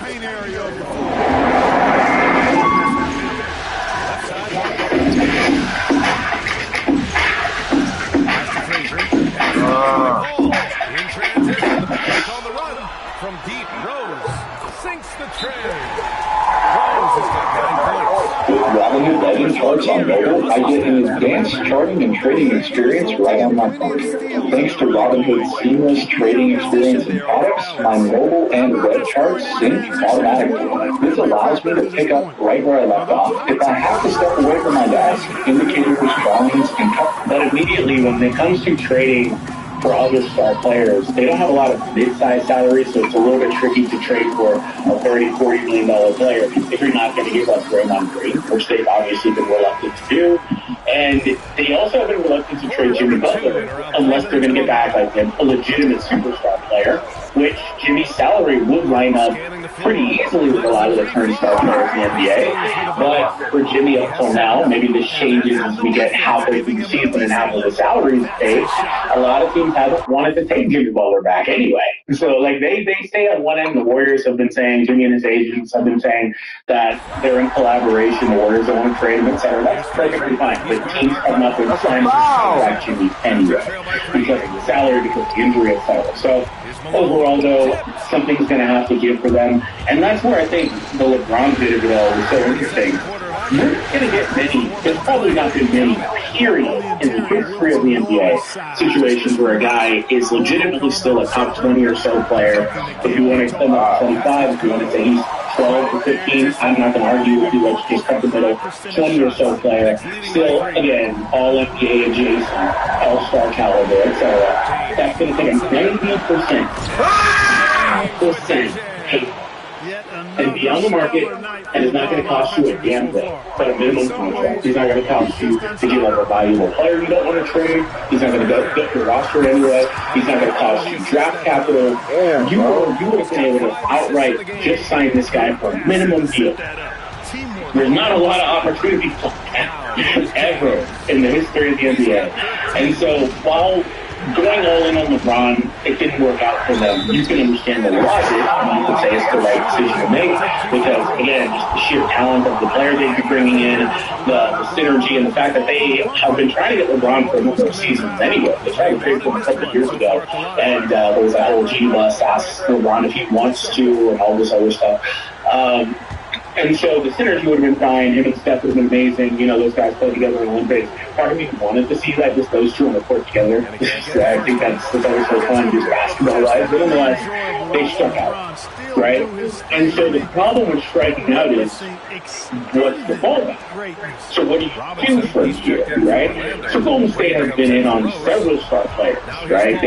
transition, the pass on the run from deep. Rose sinks the tray. Rose has got 9 points. With Robinhood Legend charts on mobile, I get an advanced charting and trading experience right on my phone. Thanks to Robinhood's seamless trading experience and products, my mobile and web charts sync automatically. This allows me to pick up right where I left off. If I have to step away from my desk, indicators, volumes, and cut. But immediately, when it comes to trading for other star players, they don't have a lot of mid-sized salaries, so it's a little bit tricky to trade for a $30-40 million player if you're not going to give up Draymond Green, which they've obviously been reluctant to do. And they also have been reluctant to trade Jimmy Butler unless they're going to get back like a legitimate superstar player, which Jimmy's salary would line up pretty easily with a lot of the current star players in the NBA. But for Jimmy up till now, maybe this changes as we get halfway through the season and half of the salaries paid. A lot of teams haven't wanted to take Jimmy Butler back anyway. So like they stay on one end. The Warriors have been saying, Jimmy and his agents have been saying that they're in collaboration. The Warriors don't want to trade him, etc. That's perfectly fine. But teams come up with signs to contract Jimmy anyway because of the salary, because of the injury, etc. So overall, though, something's going to have to give for them. And that's where I think the LeBron bit of it all is so interesting. You're going to get many, there's probably not been many, period, in the history of the NBA, situations where a guy is legitimately still a top 20 or so player. If you want to extend up to 25, if you want to say he's 12 or 15, I'm not going to argue with you. Let's just cut the middle. 20 or so player, still, again, all NBA adjacent, all-star caliber, etc. That's going to take a 90% hate and be on the market, and it's not going to cost you a damn thing but a minimum contract. He's not going to cost you to give up a valuable player you don't want to trade. He's not going to get your roster anyway. He's not going to cost you draft capital. You would have been able to outright just sign this guy for a minimum deal. There's not a lot of opportunities like that ever in the history of the NBA. And so while going all in on LeBron, it didn't work out for them. You can understand the logic, and you can say it's the right decision to make because, again, just the sheer talent of the players they'd be bringing in, the synergy, and the fact that they have been trying to get LeBron for a number of seasons anyway. They tried to trade for him a couple of years ago, and there was that whole G bus asks LeBron if he wants to, and all this other stuff. And so the synergy would have been fine. Him and Steph would have been amazing. You know, those guys played together in the Olympics. Part of me wanted to see that, just those two on the court together. I think that's always so fun, just basketball-wise. But nonetheless, they struck out, right? And so the problem with striking out is, what's the fallback? So what do you do from here, right? So Golden State has been in on several star players, right?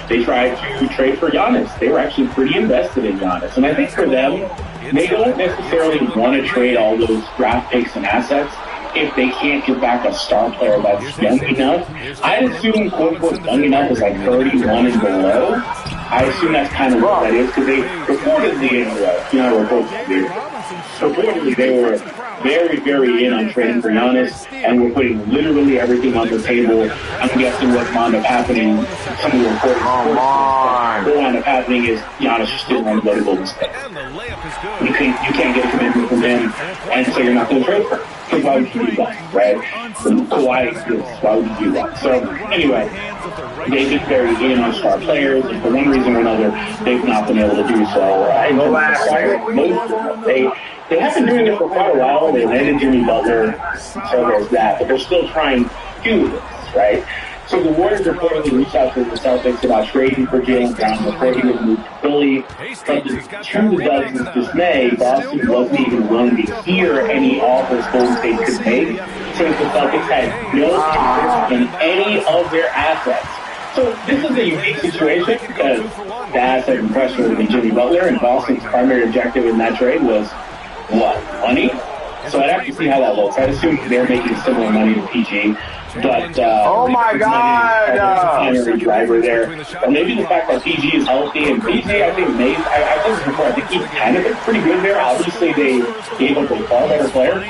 They tried to trade for Giannis. They were actually pretty invested in Giannis. And I think for them, they don't necessarily want to trade all those draft picks and assets if they can't get back a star player that's young enough. I assume, quote-unquote, young enough is like 31 and below. I assume that's kind of what that is because they reportedly, reportedly they were very, very in on trading for Giannis and were putting literally everything on the table. I'm guessing what wound up happening, some of the reports, what wound up happening is Giannis just didn't want to go to Golden State. You can't get a commitment from him, and so you're not going to trade for him. So why would you do that, right? Why would you do that? So anyway, they've been very in on star players, and for one reason or another, they've not been able to do so. They have been doing it for quite a while. They landed Jimmy Butler, so there's that. But they're still trying to do this, right? So the Warriors reportedly reached out to the Celtics about trading for Jaylen Brown before he was moved to Philly. But to the Dubs' dismay, Boston wasn't even willing to hear any offers Golden State could make, since the Celtics had no interest in any of their assets. So this is a unique situation because the asset in question would have been Jimmy Butler, and Boston's primary objective in that trade was, what, money? So I'd have to see how that looks. I'd assume they're making similar money to PG. But oh my God! Primary driver there, or maybe the fact that PG is healthy, and PG, I think, I said this before, I think he's kind of been pretty good there. Obviously, they gave up a far better player,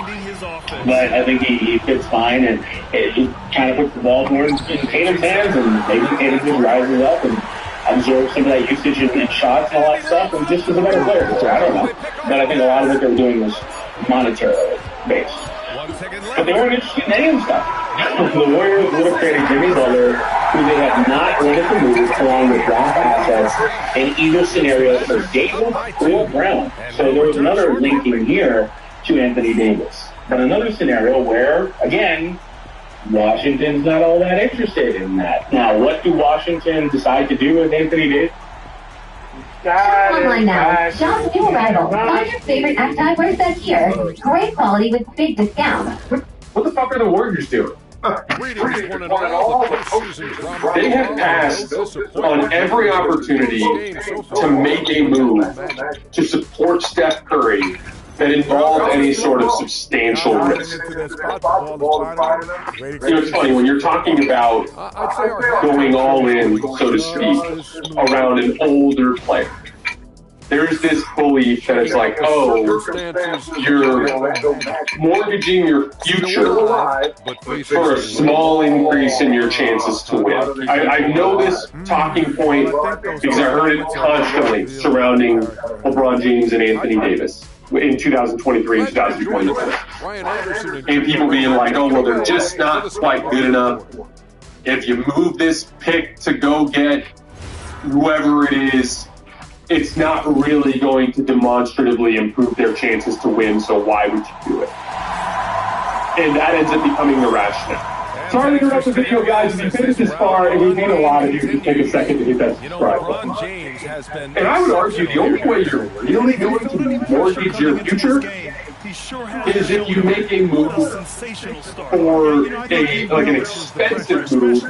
but I think he fits fine, and he kind of puts the ball more in Tatum's hands, and maybe Tatum just rises up and absorbs some of that usage and shots and all that stuff, and just is a better player. So I don't know, but I think a lot of what they were doing was monetarily based. But they weren't interested in any of the stuff. The Warriors would have traded Jimmy Butler, who they have not wanted to move, along with draft assets in either scenario for Davis or Brown. So there was another linking here to Anthony Davis. But another scenario where, again, Washington's not all that interested in that. Now, what do Washington decide to do with Anthony Davis? Online now. Shop new arrival. Find your favorite activewear sets here. Great quality with big discounts. What the fuck are the Warriors doing? They have passed on every opportunity to make a move to support Steph Curry that involved any sort of substantial risk. It's funny, when you're talking about going all in, so to speak, around an older player, there's this belief that it's like, oh, you're mortgaging your future for a small increase in your chances to win. I know this talking point because I heard it constantly surrounding LeBron James and Anthony Davis in 2023 and 2024. And people being like, oh, well, they're just not quite good enough. If you move this pick to go get whoever it is, it's not really going to demonstratively improve their chances to win, so why would you do it? And that ends up becoming the rationale. Sorry to interrupt the video, guys. If you made it this far, and we need a lot of you to take a second to hit that subscribe button. And I would argue the only way you're really going to mortgage your future is if you make a move for an expensive move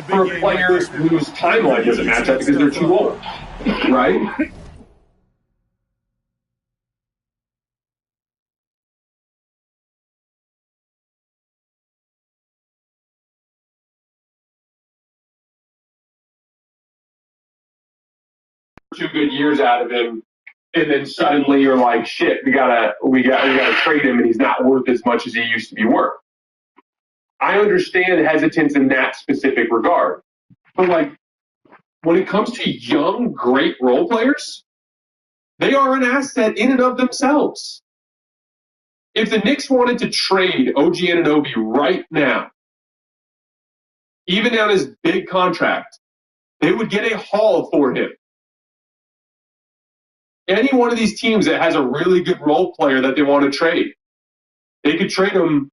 for a player whose timeline doesn't match up because they're too old, right? Two good years out of him, and then suddenly you're like, shit, we gotta trade him, and he's not worth as much as he used to be worth. I understand hesitance in that specific regard, but like when it comes to young, great role players, they are an asset in and of themselves. If the Knicks wanted to trade OG Anunoby right now, even on his big contract, they would get a haul for him. Any one of these teams that has a really good role player that they want to trade, they could trade him.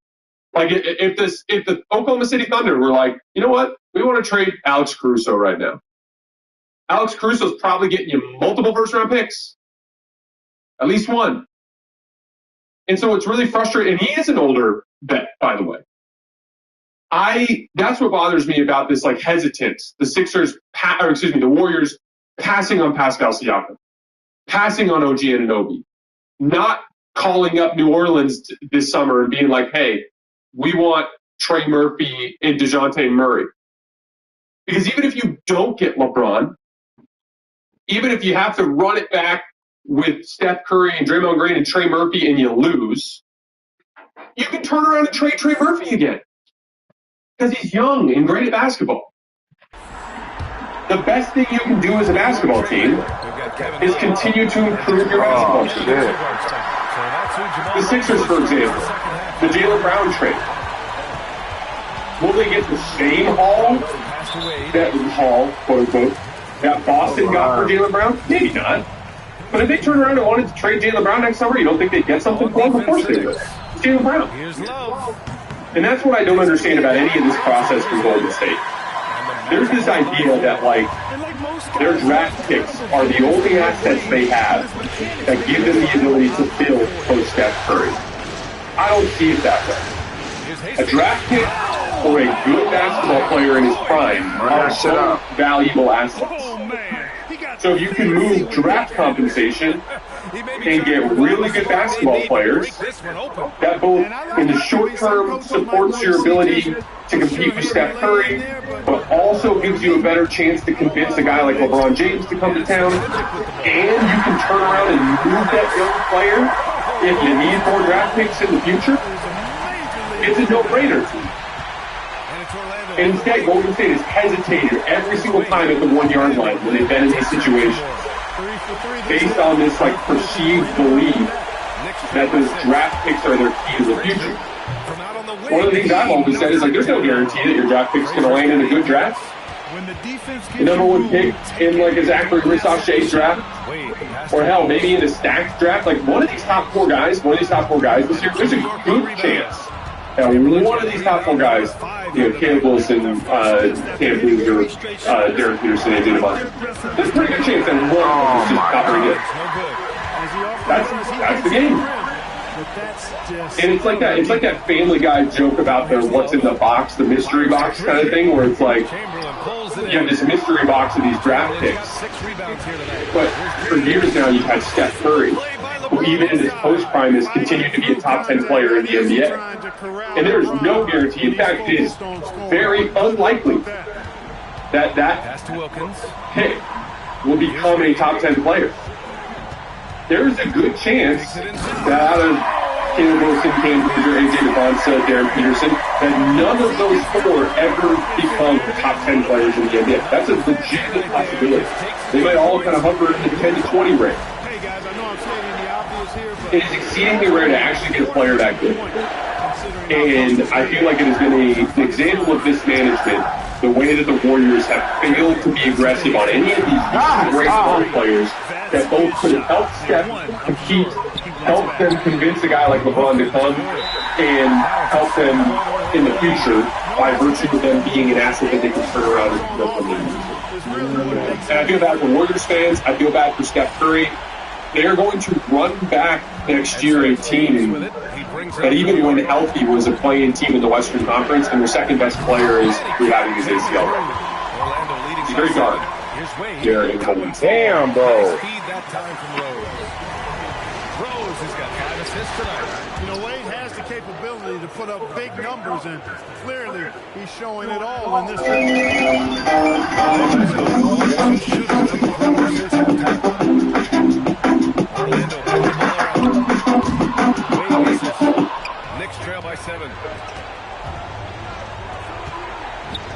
Like if the Oklahoma City Thunder were like, you know what, we want to trade Alex Caruso right now. Alex Caruso's probably getting you multiple first-round picks, at least one. And so it's really frustrating. And he is an older vet, by the way. That's what bothers me about this like hesitance. The Warriors passing on Pascal Siakam, passing on OG Anunoby, not calling up New Orleans this summer and being like, hey, we want Trey Murphy and DeJounte Murray. Because even if you don't get LeBron, even if you have to run it back with Steph Curry and Draymond Green and Trey Murphy and you lose, you can turn around and trade Trey Murphy again. Because he's young and great at basketball. The best thing you can do as a basketball team is continue to improve your basketball team. The Sixers, for example, the Jaylen Brown trade. Will they get the same haul, quote unquote, that Boston got for Jaylen Brown? Maybe not. But if they turn around and wanted to trade Jaylen Brown next summer, you don't think they'd get something for him? Of course they would. It's Jaylen Brown. And that's what I don't understand about any of this process for Golden State. There's this idea that, like, their draft picks are the only assets they have that give them the ability to build post-Steph Curry. I don't see it that way. A draft pick or a good basketball player in his prime are so valuable assets. So you can move draft compensation and get really good basketball players that both in the short term supports your ability to compete with Steph Curry, but also gives you a better chance to convince a guy like LeBron James to come to town. And you can turn around and move that young player if you need more draft picks in the future. It's a no-brainer. And instead, Golden State has hesitated every single time at the 1 yard line when they've been in these situations, based on this like perceived belief that those draft picks are their key to the future. One of the things I've always said is like, there's no guarantee that your draft pick's going to land in a good draft. The number one pick in like a Zachary Rissochet draft, or hell, maybe in a stacked draft, like one of these top four guys this year, there's a good chance that one of these top four guys, you know, Caleb Wilson, Cam Boozer, Derek Peterson, and Dana Bunch, there's a pretty good chance that one of them is just not very good. That's the game. And it's like that Family Guy joke about the what's in the box, the mystery box kind of thing, where it's like you have this mystery box of these draft picks. But for years now, you've had Steph Curry, who even in his post-prime has continued to be a top 10 player in the NBA. And there is no guarantee. In fact, it is very unlikely that pick will become a top 10 player. There's a good chance that out of Caleb Wilson, Cam Boozer, AJ Devonsa, Derek Peterson, that none of those four ever become top 10 players in the NBA. That's a legitimate possibility. They might all kind of hover in the 10 to 20 range. It is exceedingly rare to actually get a player that good. And I feel like it has been an example of mismanagement, the way that the Warriors have failed to be aggressive on any of these great role players that both could have helped Steph compete, help them convince a guy like LeBron to come, and help them in the future by virtue of them being an asset that they can turn around and build from them. And I feel bad for Warriors fans. I feel bad for Steph Curry. They are going to run back next year a team that even when healthy was a play-in team in the Western Conference, and their second best player is rehabbing his ACL. He's very guard. Damn, bro. You know, Wade has the capability to put up big numbers, and clearly he's showing it all in this game.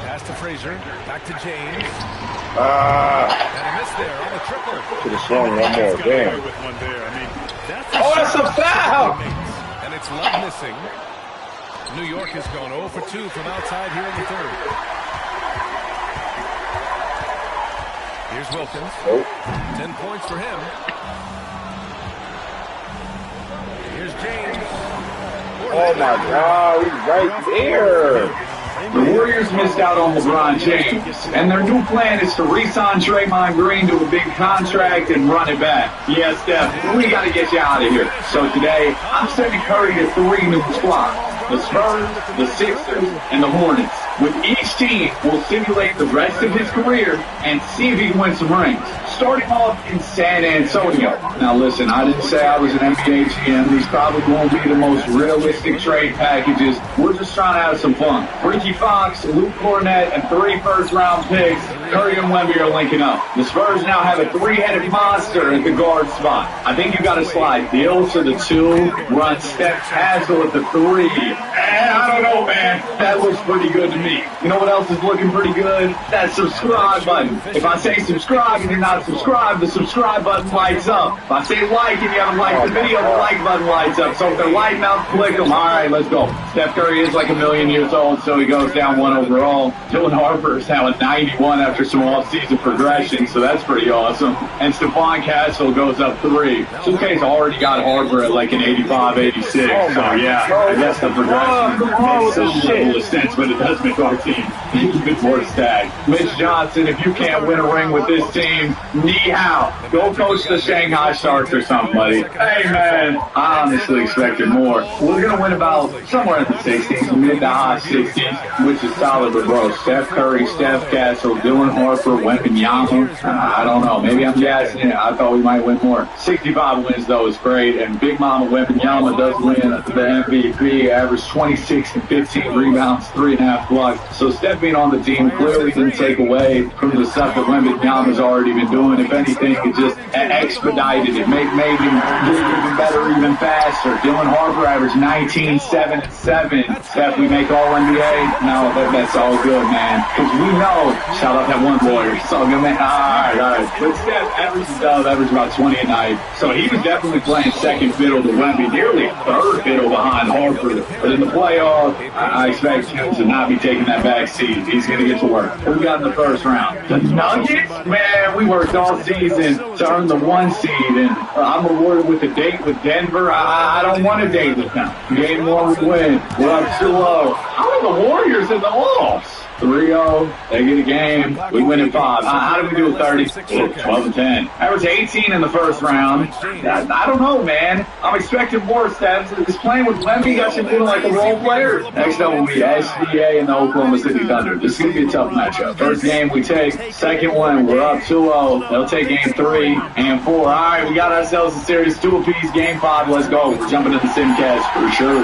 Pass to Frazier. Back to James. And a miss there on the triple. Should have swung one more. Damn. That's a foul! And it's Love missing. New York has gone 0 for 2 from outside here in the third. Here's Wilkins. 10 points for him. Here's James. Oh my God, he's right there. The Warriors missed out on LeBron James, and their new plan is to re-sign Draymond Green to a big contract and run it back. Yeah, Steph, we got to get you out of here. So today, I'm sending Curry to 3 new squads: the Spurs, the Sixers, and the Hornets. With each team, we'll simulate the rest of his career and see if he can win some rings. Starting off in San Antonio. Now listen, I didn't say I was an NBA GM. These probably won't be the most realistic trade packages. We're just trying to have some fun. Ricky Fox, Luke Cornett, and 3 first-round picks. Curry and Wemby are linking up. The Spurs now have a 3-headed monster at the guard spot. I think you got to slide Beal to the 2, run Steph Castle at the 3. And I don't know, man. That looks pretty good to me. You know what else is looking pretty good? That subscribe button. If I say subscribe and you're not subscribed, the subscribe button lights up. If I say like and you haven't liked the video, the like button lights up. So if they're lighting up, click them. All right, let's go. Steph Curry is like 1,000,000 years old, so he goes down 1 overall. Dylan Harper is now at 91 after some off-season progression, so that's pretty awesome. And Stephon Castle goes up 3. 2K's already got Harper at like an 85, 86. So yeah, I guess the progression makes some little sense, but it does make our team even more stacked. Mitch Johnson, if you can't win a ring with this team, ni hao. Go coach the Shanghai Sharks or somebody. Hey man, I honestly expected more. We're gonna win about somewhere in the 60s, mid to high 60s, which is solid. But bro, Steph Curry, Steph Castle, Dylan Harper, Wembanyama. I don't know. Maybe I'm guessing it. I thought we might win more. 65 wins though is great, and Big Mama Wembanyama does win the MVP. Averaged 26 and 15 rebounds, 3.5 blocks. So Steph being on the team clearly didn't take away from the stuff that Wembanyama's already been doing. If anything, it just expedited it, made him do even better, even faster. Dylan Harper averaged 19, 7, and 7. Steph, we make all NBA? No, that's all good, man. Because we know, shout out that one Warrior. It's all good, man. All right. But Steph averaged about 20 a night. So he was definitely playing second fiddle to Wemby, nearly third fiddle behind Harper. But in the playoff, I expect him to not be taking that back seat. He's going to get to work. What we got in the first round? The Nuggets? Man, we worked all season to earn the 1 seed, and I'm rewarded with a date with Denver. I don't want a date with them. Game 1 we win. We're up 2-0. How are the Warriors in the offs? 3-0, they get a game, we win in 5. How do we do with 30? 12 and 10. Average 18 in the first round. I don't know, man. I'm expecting more stats. This playing with Wemby got you feeling like a role player. Next up will be SGA and the Oklahoma City Thunder. This is going to be a tough matchup. First game we take, second one, we're up 2-0. They'll take game 3 and 4. All right, we got ourselves a series 2 apiece. Game 5, let's go. We're jumping into Simcast for sure.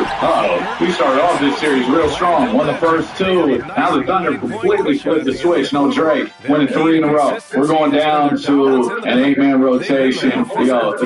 We started off this series real strong. Won the first 2. Now the Thunder completely flipped the switch. No Drake. Winning 3 in a row. We're going down to an 8-man rotation.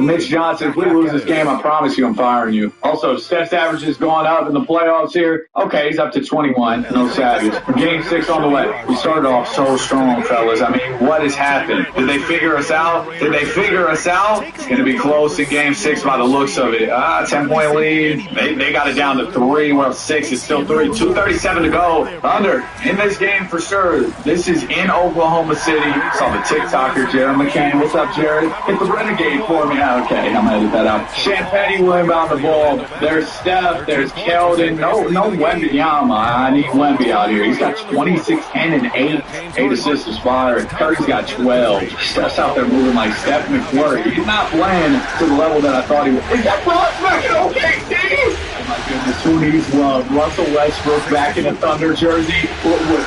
Mitch Johnson, if we lose this game, I promise you I'm firing you. Also, Steph's average has gone up in the playoffs here. Okay, he's up to 21. No Savage. Game 6 on the way. We started off so strong, fellas. I mean, what has happened? Did they figure us out? It's going to be close in game 6 by the looks of it. 10-point lead. They got it down to 3. We're up 6. It's still 3. 2:37 to go. Thunder in this game for sure. This is in Oklahoma City. Saw the TikToker Jared McCain. What's up, Jared? Hit the Renegade for me. Okay, I'm gonna edit that out. Champagny will inbound the ball. There's Steph. There's Keldon. No Wembanyama. I need Wemby out here. He's got 26, 10, and 8. 8 assists is fire. Curry's got 12. Steph's out there moving like Steph McFlurry. He's not playing to the level that I thought he would. Is that Ross back in OKC? Oh my goodness, who needs love? Russell Westbrook back in a Thunder jersey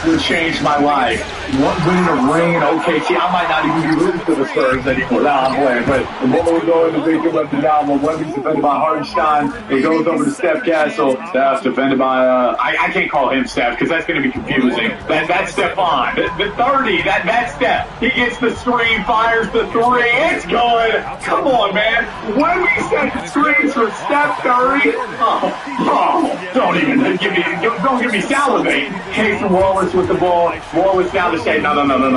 would change my life. Winning a ring in OKC, I might not even be rooting for the Spurs anymore. Nah, I'm playing. But the ball would go in the big Wembanyama. Wemby's defended by Hartenstein. It goes over to Steph Castle. Steph's defended by, I can't call him Steph because that's going to be confusing. That's Stephon. The 30, that's Steph. He gets the screen, fires the 3. It's good. Come on, man. Wemby set the screens for Steph Curry. Oh, don't give me salivate. Cason Wallace with the ball. Wallace now to say, no.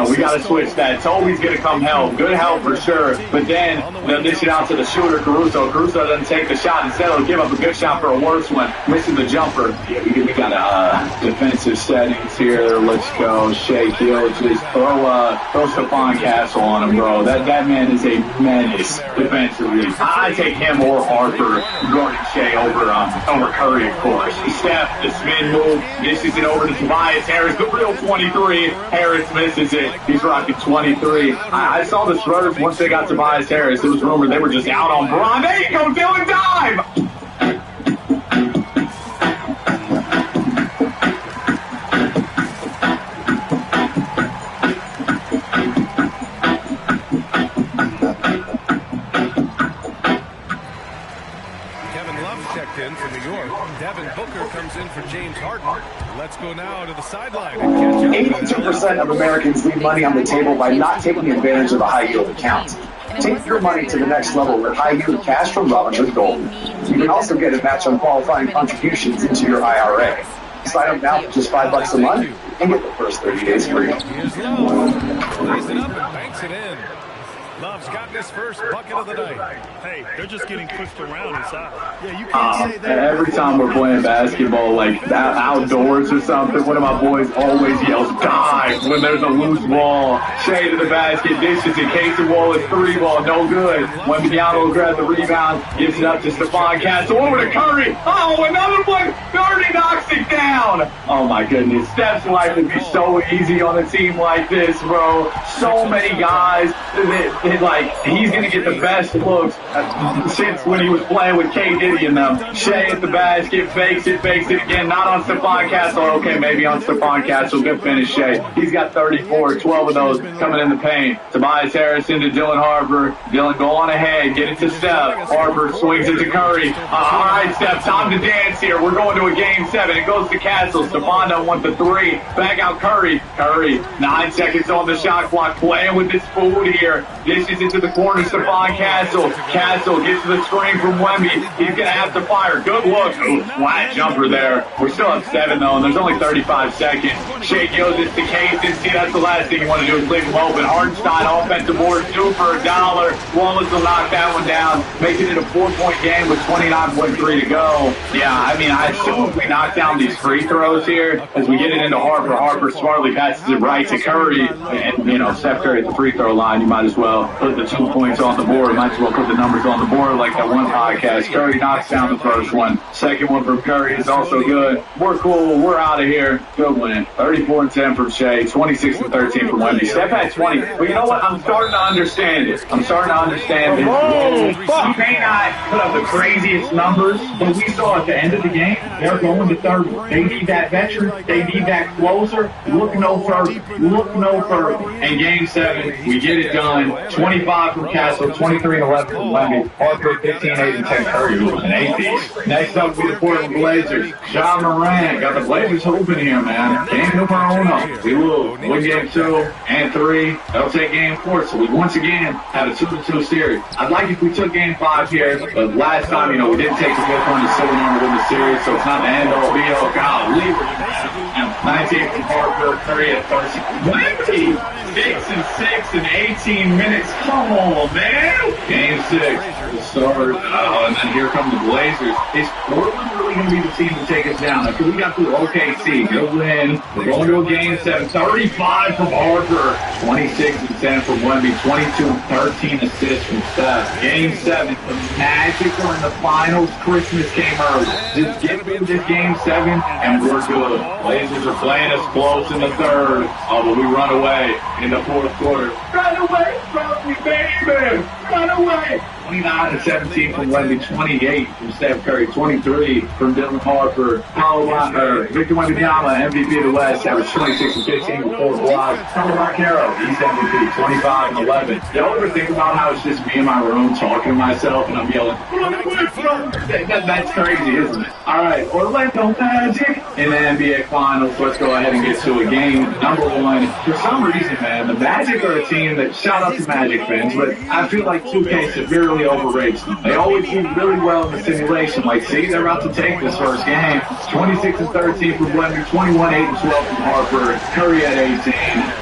We got to switch that. Toby's going to come help. Good help for sure. But then they'll dish it out to the shooter, Caruso. Caruso doesn't take the shot. Instead, he'll give up a good shot for a worse one. Missing the jumper. Yeah, we got defensive settings here. Let's go. Shea Gilgeous. Throw Stephon Castle on him, bro. That man is a menace defensively. I take him or Harper guarding Shea over Curry, of course. Steph, the spin move, dishes it over to Tobias Harris. The real 23. Harris misses it. He's rocking 23. I saw the Spurs once they got Tobias Harris. It was rumored they were just out on Bron. There you go, Dylan Dime! In for New York. Devin Booker comes in for James Harden. Let's go now to the sideline and catch up. 82% of Americans leave money on the table by not taking advantage of a high-yield account. Take your money to the next level with high-yield cash from Robinhood Gold. You can also get a match on qualifying contributions into your IRA. Sign up now for just $5 a month and get the first 30 days free. Here's Love. Lays it up and banks it in. Love's got this first bucket of the night. Hey, they're just getting pushed around inside. Yeah, you can't say that. Every time we're playing basketball, like outdoors or something, one of my boys always yells, dive, when there's a loose ball. Shea to the basket, dishes it. Cason Wallace, 3-ball, no good. Wembanyama will grab the rebound, gives it up to Stephon Castle, over to Curry. Oh, another one. Curry knocks it down. Oh, my goodness. Steph's life would be so easy on a team like this, bro. So many guys he's going to get the best looks since when he was playing with K. Diddy and them. Shea at the basket, fakes it again. Not on Stephon Castle. Okay, maybe on Stephon Castle. Good finish, Shea. He's got 34, 12 of those coming in the paint. Tobias Harris into Dylan Harper. Dylan, go on ahead. Get it to Steph. Harper swings it to Curry. All right, Steph, time to dance here. We're going to a game 7. It goes to Castle. Stephon don't want the 3. Back out Curry. Curry, 9 seconds on the shot clock. Playing with this food here. Dishes into the corner, Stephon Castle. Castle gets to the screen from Wemby. He's going to have to fire. Good look. Ooh, flat jumper there. We're still up 7, though, and there's only 35 seconds. Shea Gilgeous to Cason. See, that's the last thing you want to do is leave him open. Hartenstein, offensive board, 2 for $1. Wallace will knock that one down, making it a 4-point game with 29.3 to go. Yeah, I mean, I assume if we knock down these free throws here, as we get it into Harper, Harper smartly passes it right to Curry. And, Steph Curry at the free throw line, you might as well put the 2 points on the board. Might as well put the numbers on the board like that one podcast. Curry knocks down the first one. Second one from Curry is also good. We're cool. We're out of here. Good win. 34-10 from Shea. 26-13 from Wemby. Steph had 20. But you know what? I'm starting to understand it. I'm starting to understand it. He may not put up the craziest numbers, but we saw at the end of the game, they're going to 30. They need that veteran. They need that closer. Look no further. Look no further. And game 7, we get it done. 25 from Castle, 23-11 from Wemby. Harper, 15-8-10 Curry, who was an 8-piece. Next up, we the Portland Blazers. Ja Morant got the Blazers hooping here, man. Game number 1. We will win game 2 and 3. They'll take game 4. So we once again have a 2-2 series. I'd like if we took game 5 here, but last time, we didn't take the good one to 7-1 to win the series, so it's not the end-all be-all. Golly, 19 from Harper, Curry at 13. Wemby! 6 and 18 minutes. Come on, man. Game 6. The start. And then here come the Blazers. Is Portland really going to be the team to take us down? Because we got through OKC. Good win. We're going to a game 7. 35 from Harper. 26-10 from Wemby. 22-13 assists from Steph. Game 7. The Magic are in the finals. Christmas came early. Just get through this game 7, and we're good. Blazers are playing us close in the 3rd. Oh, but we run away in the 4th quarter. Run away from me, baby! Run away! 29-17 from Wemby, 28 from Steph Curry, 23 from Dylan Harper. Victor Wembanyama, MVP of the West, averaged 26 and 15 with 4 blocks. 1Moments, East MVP, 25 and 11. Y'all ever think about how it's just me in my room talking to myself and I'm yelling, that's crazy, isn't it? All right, Orlando Magic in the NBA Finals. Let's go ahead and get to a game number 1. For some reason, man, the Magic are a team that, shout out to Magic fans, but I feel like 2K severely really overrates them. They always do really well in the simulation. Like, see, they're about to take this first game. 26-13 from Blender, 21-8-12 from Harper, Curry at 18,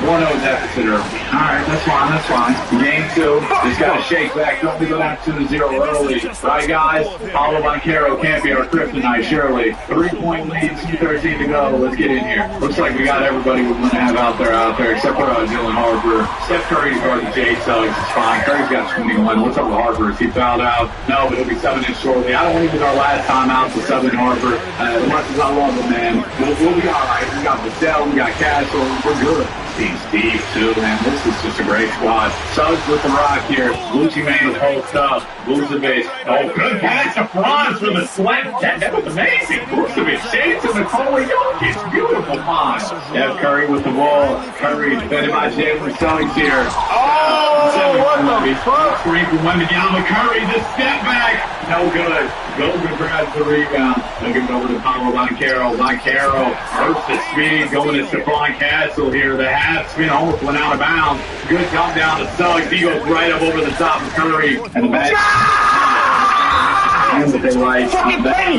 1-0 deficit early. All right, that's fine. Game 2, just got to shake back. Don't we go down 2-0 early. Right, guys? 1Moments can't be our kryptonite, surely. 3-point lead, 2:13 to go. Let's get in here. Looks like we got everybody we want to have out there, except for Dylan Harper. Steph Curry's guarding Jay Suggs. It's fine. Curry's got 21. What's up with Harper? Is he fouled out? No, but he'll be subbing in shortly. I don't want to use our last time out to sub in Harper. As much as I love him, man, we'll be all right. We got Vassell, we got Castle. We're good. Team's deep, too, man. This is just a great squad. Suggs with the rock here. Lucci made the post up. Vucevic. Oh, good pass to Franz for the slam. That was amazing. Vucevic shades to Nikola Jokic. Beautiful pass. Steph Curry with the ball. Curry defended by Jalen Suggs here. Oh, what the fuck? Screen from Wembanyama. Curry, the step back. No good. Golden grabs the rebound. Looking over to Paulo Banchero. Banchero hurts the speed. Going to Stephon Castle here. The half spin almost went out of bounds. Good dump down to Suggs. He goes right up over the top of Curry. And the Magic. And they like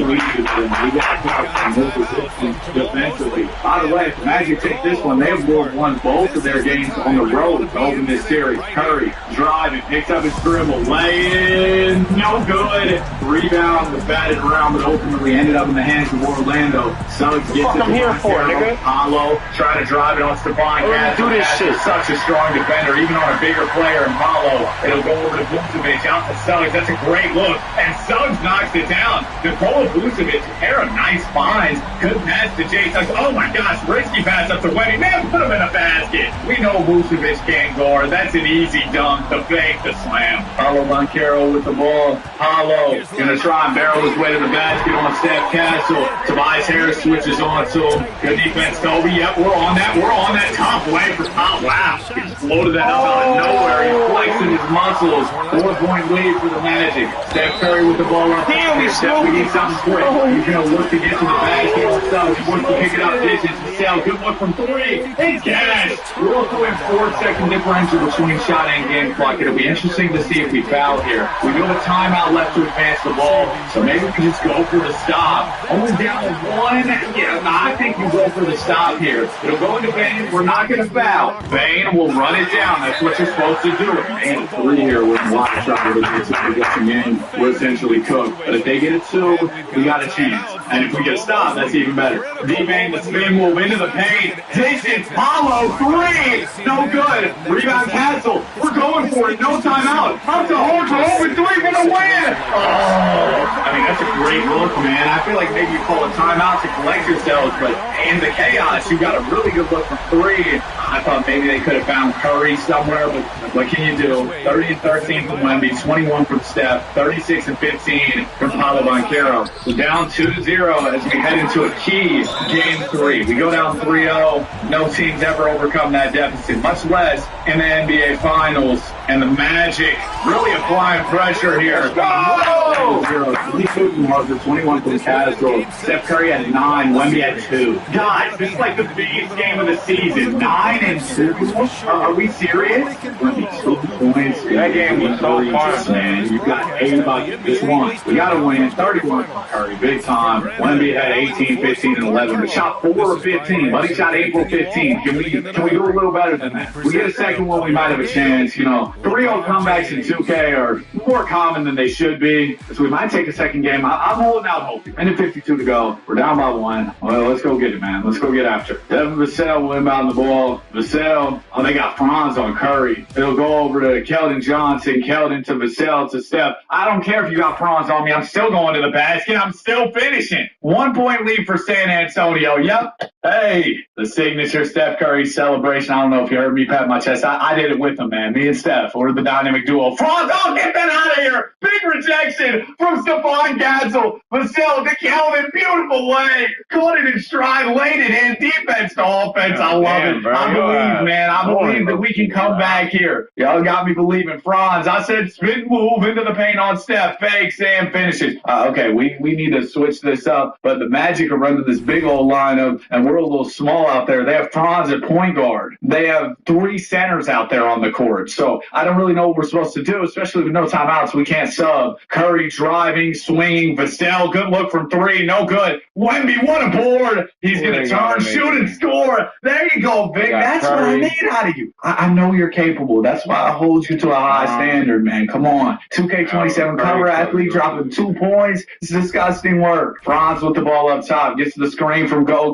we got some position defensively. By the way, if the Magic take this one, they will won both of their games on the road to open this series. Curry driving, picks up his dribble, lay in, no good. Rebound was batted around, but ultimately ended up in the hands of Orlando. Suggs gets it. I'm here for it, nigga. Paulo trying to drive it on Stephon Castle. Do this shit. Such a strong defender, even on a bigger player in Paulo. It'll go over to Vucevic, out to Suggs. That's a great look. And Suggs knocks it down. Nikola Vucevic, a pair of nice finds. Good pass to Jay Suggs. Oh my gosh, risky pass up to Webby. Man, put him in a basket. We know Vucevic can't guard. That's an easy dunk. The fake, the slam. Paulo Banchero with the ball. Paulo gonna try and barrel his way to the basket on Steph Castle. Tobias Harris switches on to him. Good defense, Toby. Yep, we're on that. Top way for Pop. Wow. Exploded that up out of nowhere. He's flexing his muscles. 4-point lead for the Magic. Steph Curry with the ball up. Damn, we need something quick. He's going to look to get to the basket himself. He wants to pick it up distance. Vassell, good look from 3. And cash. We're also in 4-second differential between shot and game clock. It'll be interesting to see if we foul here. We do have a timeout left to advance the ball, so maybe we can just go for the stop. Only down to 1. Yeah, I think you go for the stop here. It'll go into Bane. We're not going to foul. Bane will run it down. That's what you're supposed to do. And 3 here with one shot. We get some game. We're essentially cooked. But if they get a 2, we got a chance. And if we get a stop, that's even better. D-Bane, the spin move into the paint. Distance, Paulo, 3. No good. Rebound Castle. We're going for it. No timeout. Up to Harper. Over 3 for the win. Oh, I mean, that's a great look, man. I feel like maybe you call a timeout to collect yourselves, but in the chaos, you got a really good look from 3. I thought maybe they could have found Curry somewhere, but what can you do? 30-13 from Wemby, 21 from Steph, 36-15 from Paulo Banchero. We're down 2-0 as we head into a key game 3. We go down 3-0. No team's ever overcome that deficit, much less in the NBA Finals. And the Magic really applying pressure here. Go! 21 from Castle. Steph Curry had 9. Wemby had 2. Guys, this is like the biggest game of the season. 9 and 2. Are we serious? Wemby 2 points. That game was so fun, man. You got 8 about this one. We got to win. 31 from Curry, big time. Wemby had 18, 15, and 11. But shot 4 of 15. Buddy shot 8 for 15. Can we do a little better than that? We get a second one, we might have a chance. You know, 3-0 comebacks in 2K are more common than they should be. So we might take a second game. I'm holding out hope. Minute 52 to go. We're down by 1. Well, let's go get it, man. Let's go get after it. Devin Vassell will inbound the ball. Vassell, they got Franz on Curry. It'll go over to Keldon Johnson. Keldon to Vassell to Steph. I don't care if you got Franz on me. I'm still going to the basket. I'm still finishing. 1-point lead for San Antonio. Yep. Hey, the signature Steph Curry celebration. I don't know if you heard me pat my chest. I did it with him, man. Me and Steph. We're the dynamic duo. Franz, get that out of here. Big rejection from Stephon Castle. Vassell to Keldon. Beautiful leg. Caught it in stride. Laid it in. Defense to offense. I love it. Bro. I believe, man. I believe that we can come back here. Y'all got me believing. Franz, I said spin move into the paint on Steph. Fake. Sam finishes. Okay, we need to switch this up. But the Magic are running this big old lineup, and we're a little small out there. They have Franz at point guard. They have 3 centers out there on the court. So I don't really know what we're supposed to do, especially with no timeouts. We can't sub. Curry driving, swinging. Vassell, good look from three. No good. Wemby, what a board. He's going to turn, shoot, and score. There you go, Vic. That's what I need out of you. I know you're capable. That's why I hold you to a high standard, man. Come on. 2K27 cover athlete dropping 2 points. It's disgusting work. Franz with the ball up top. Gets the screen from Go.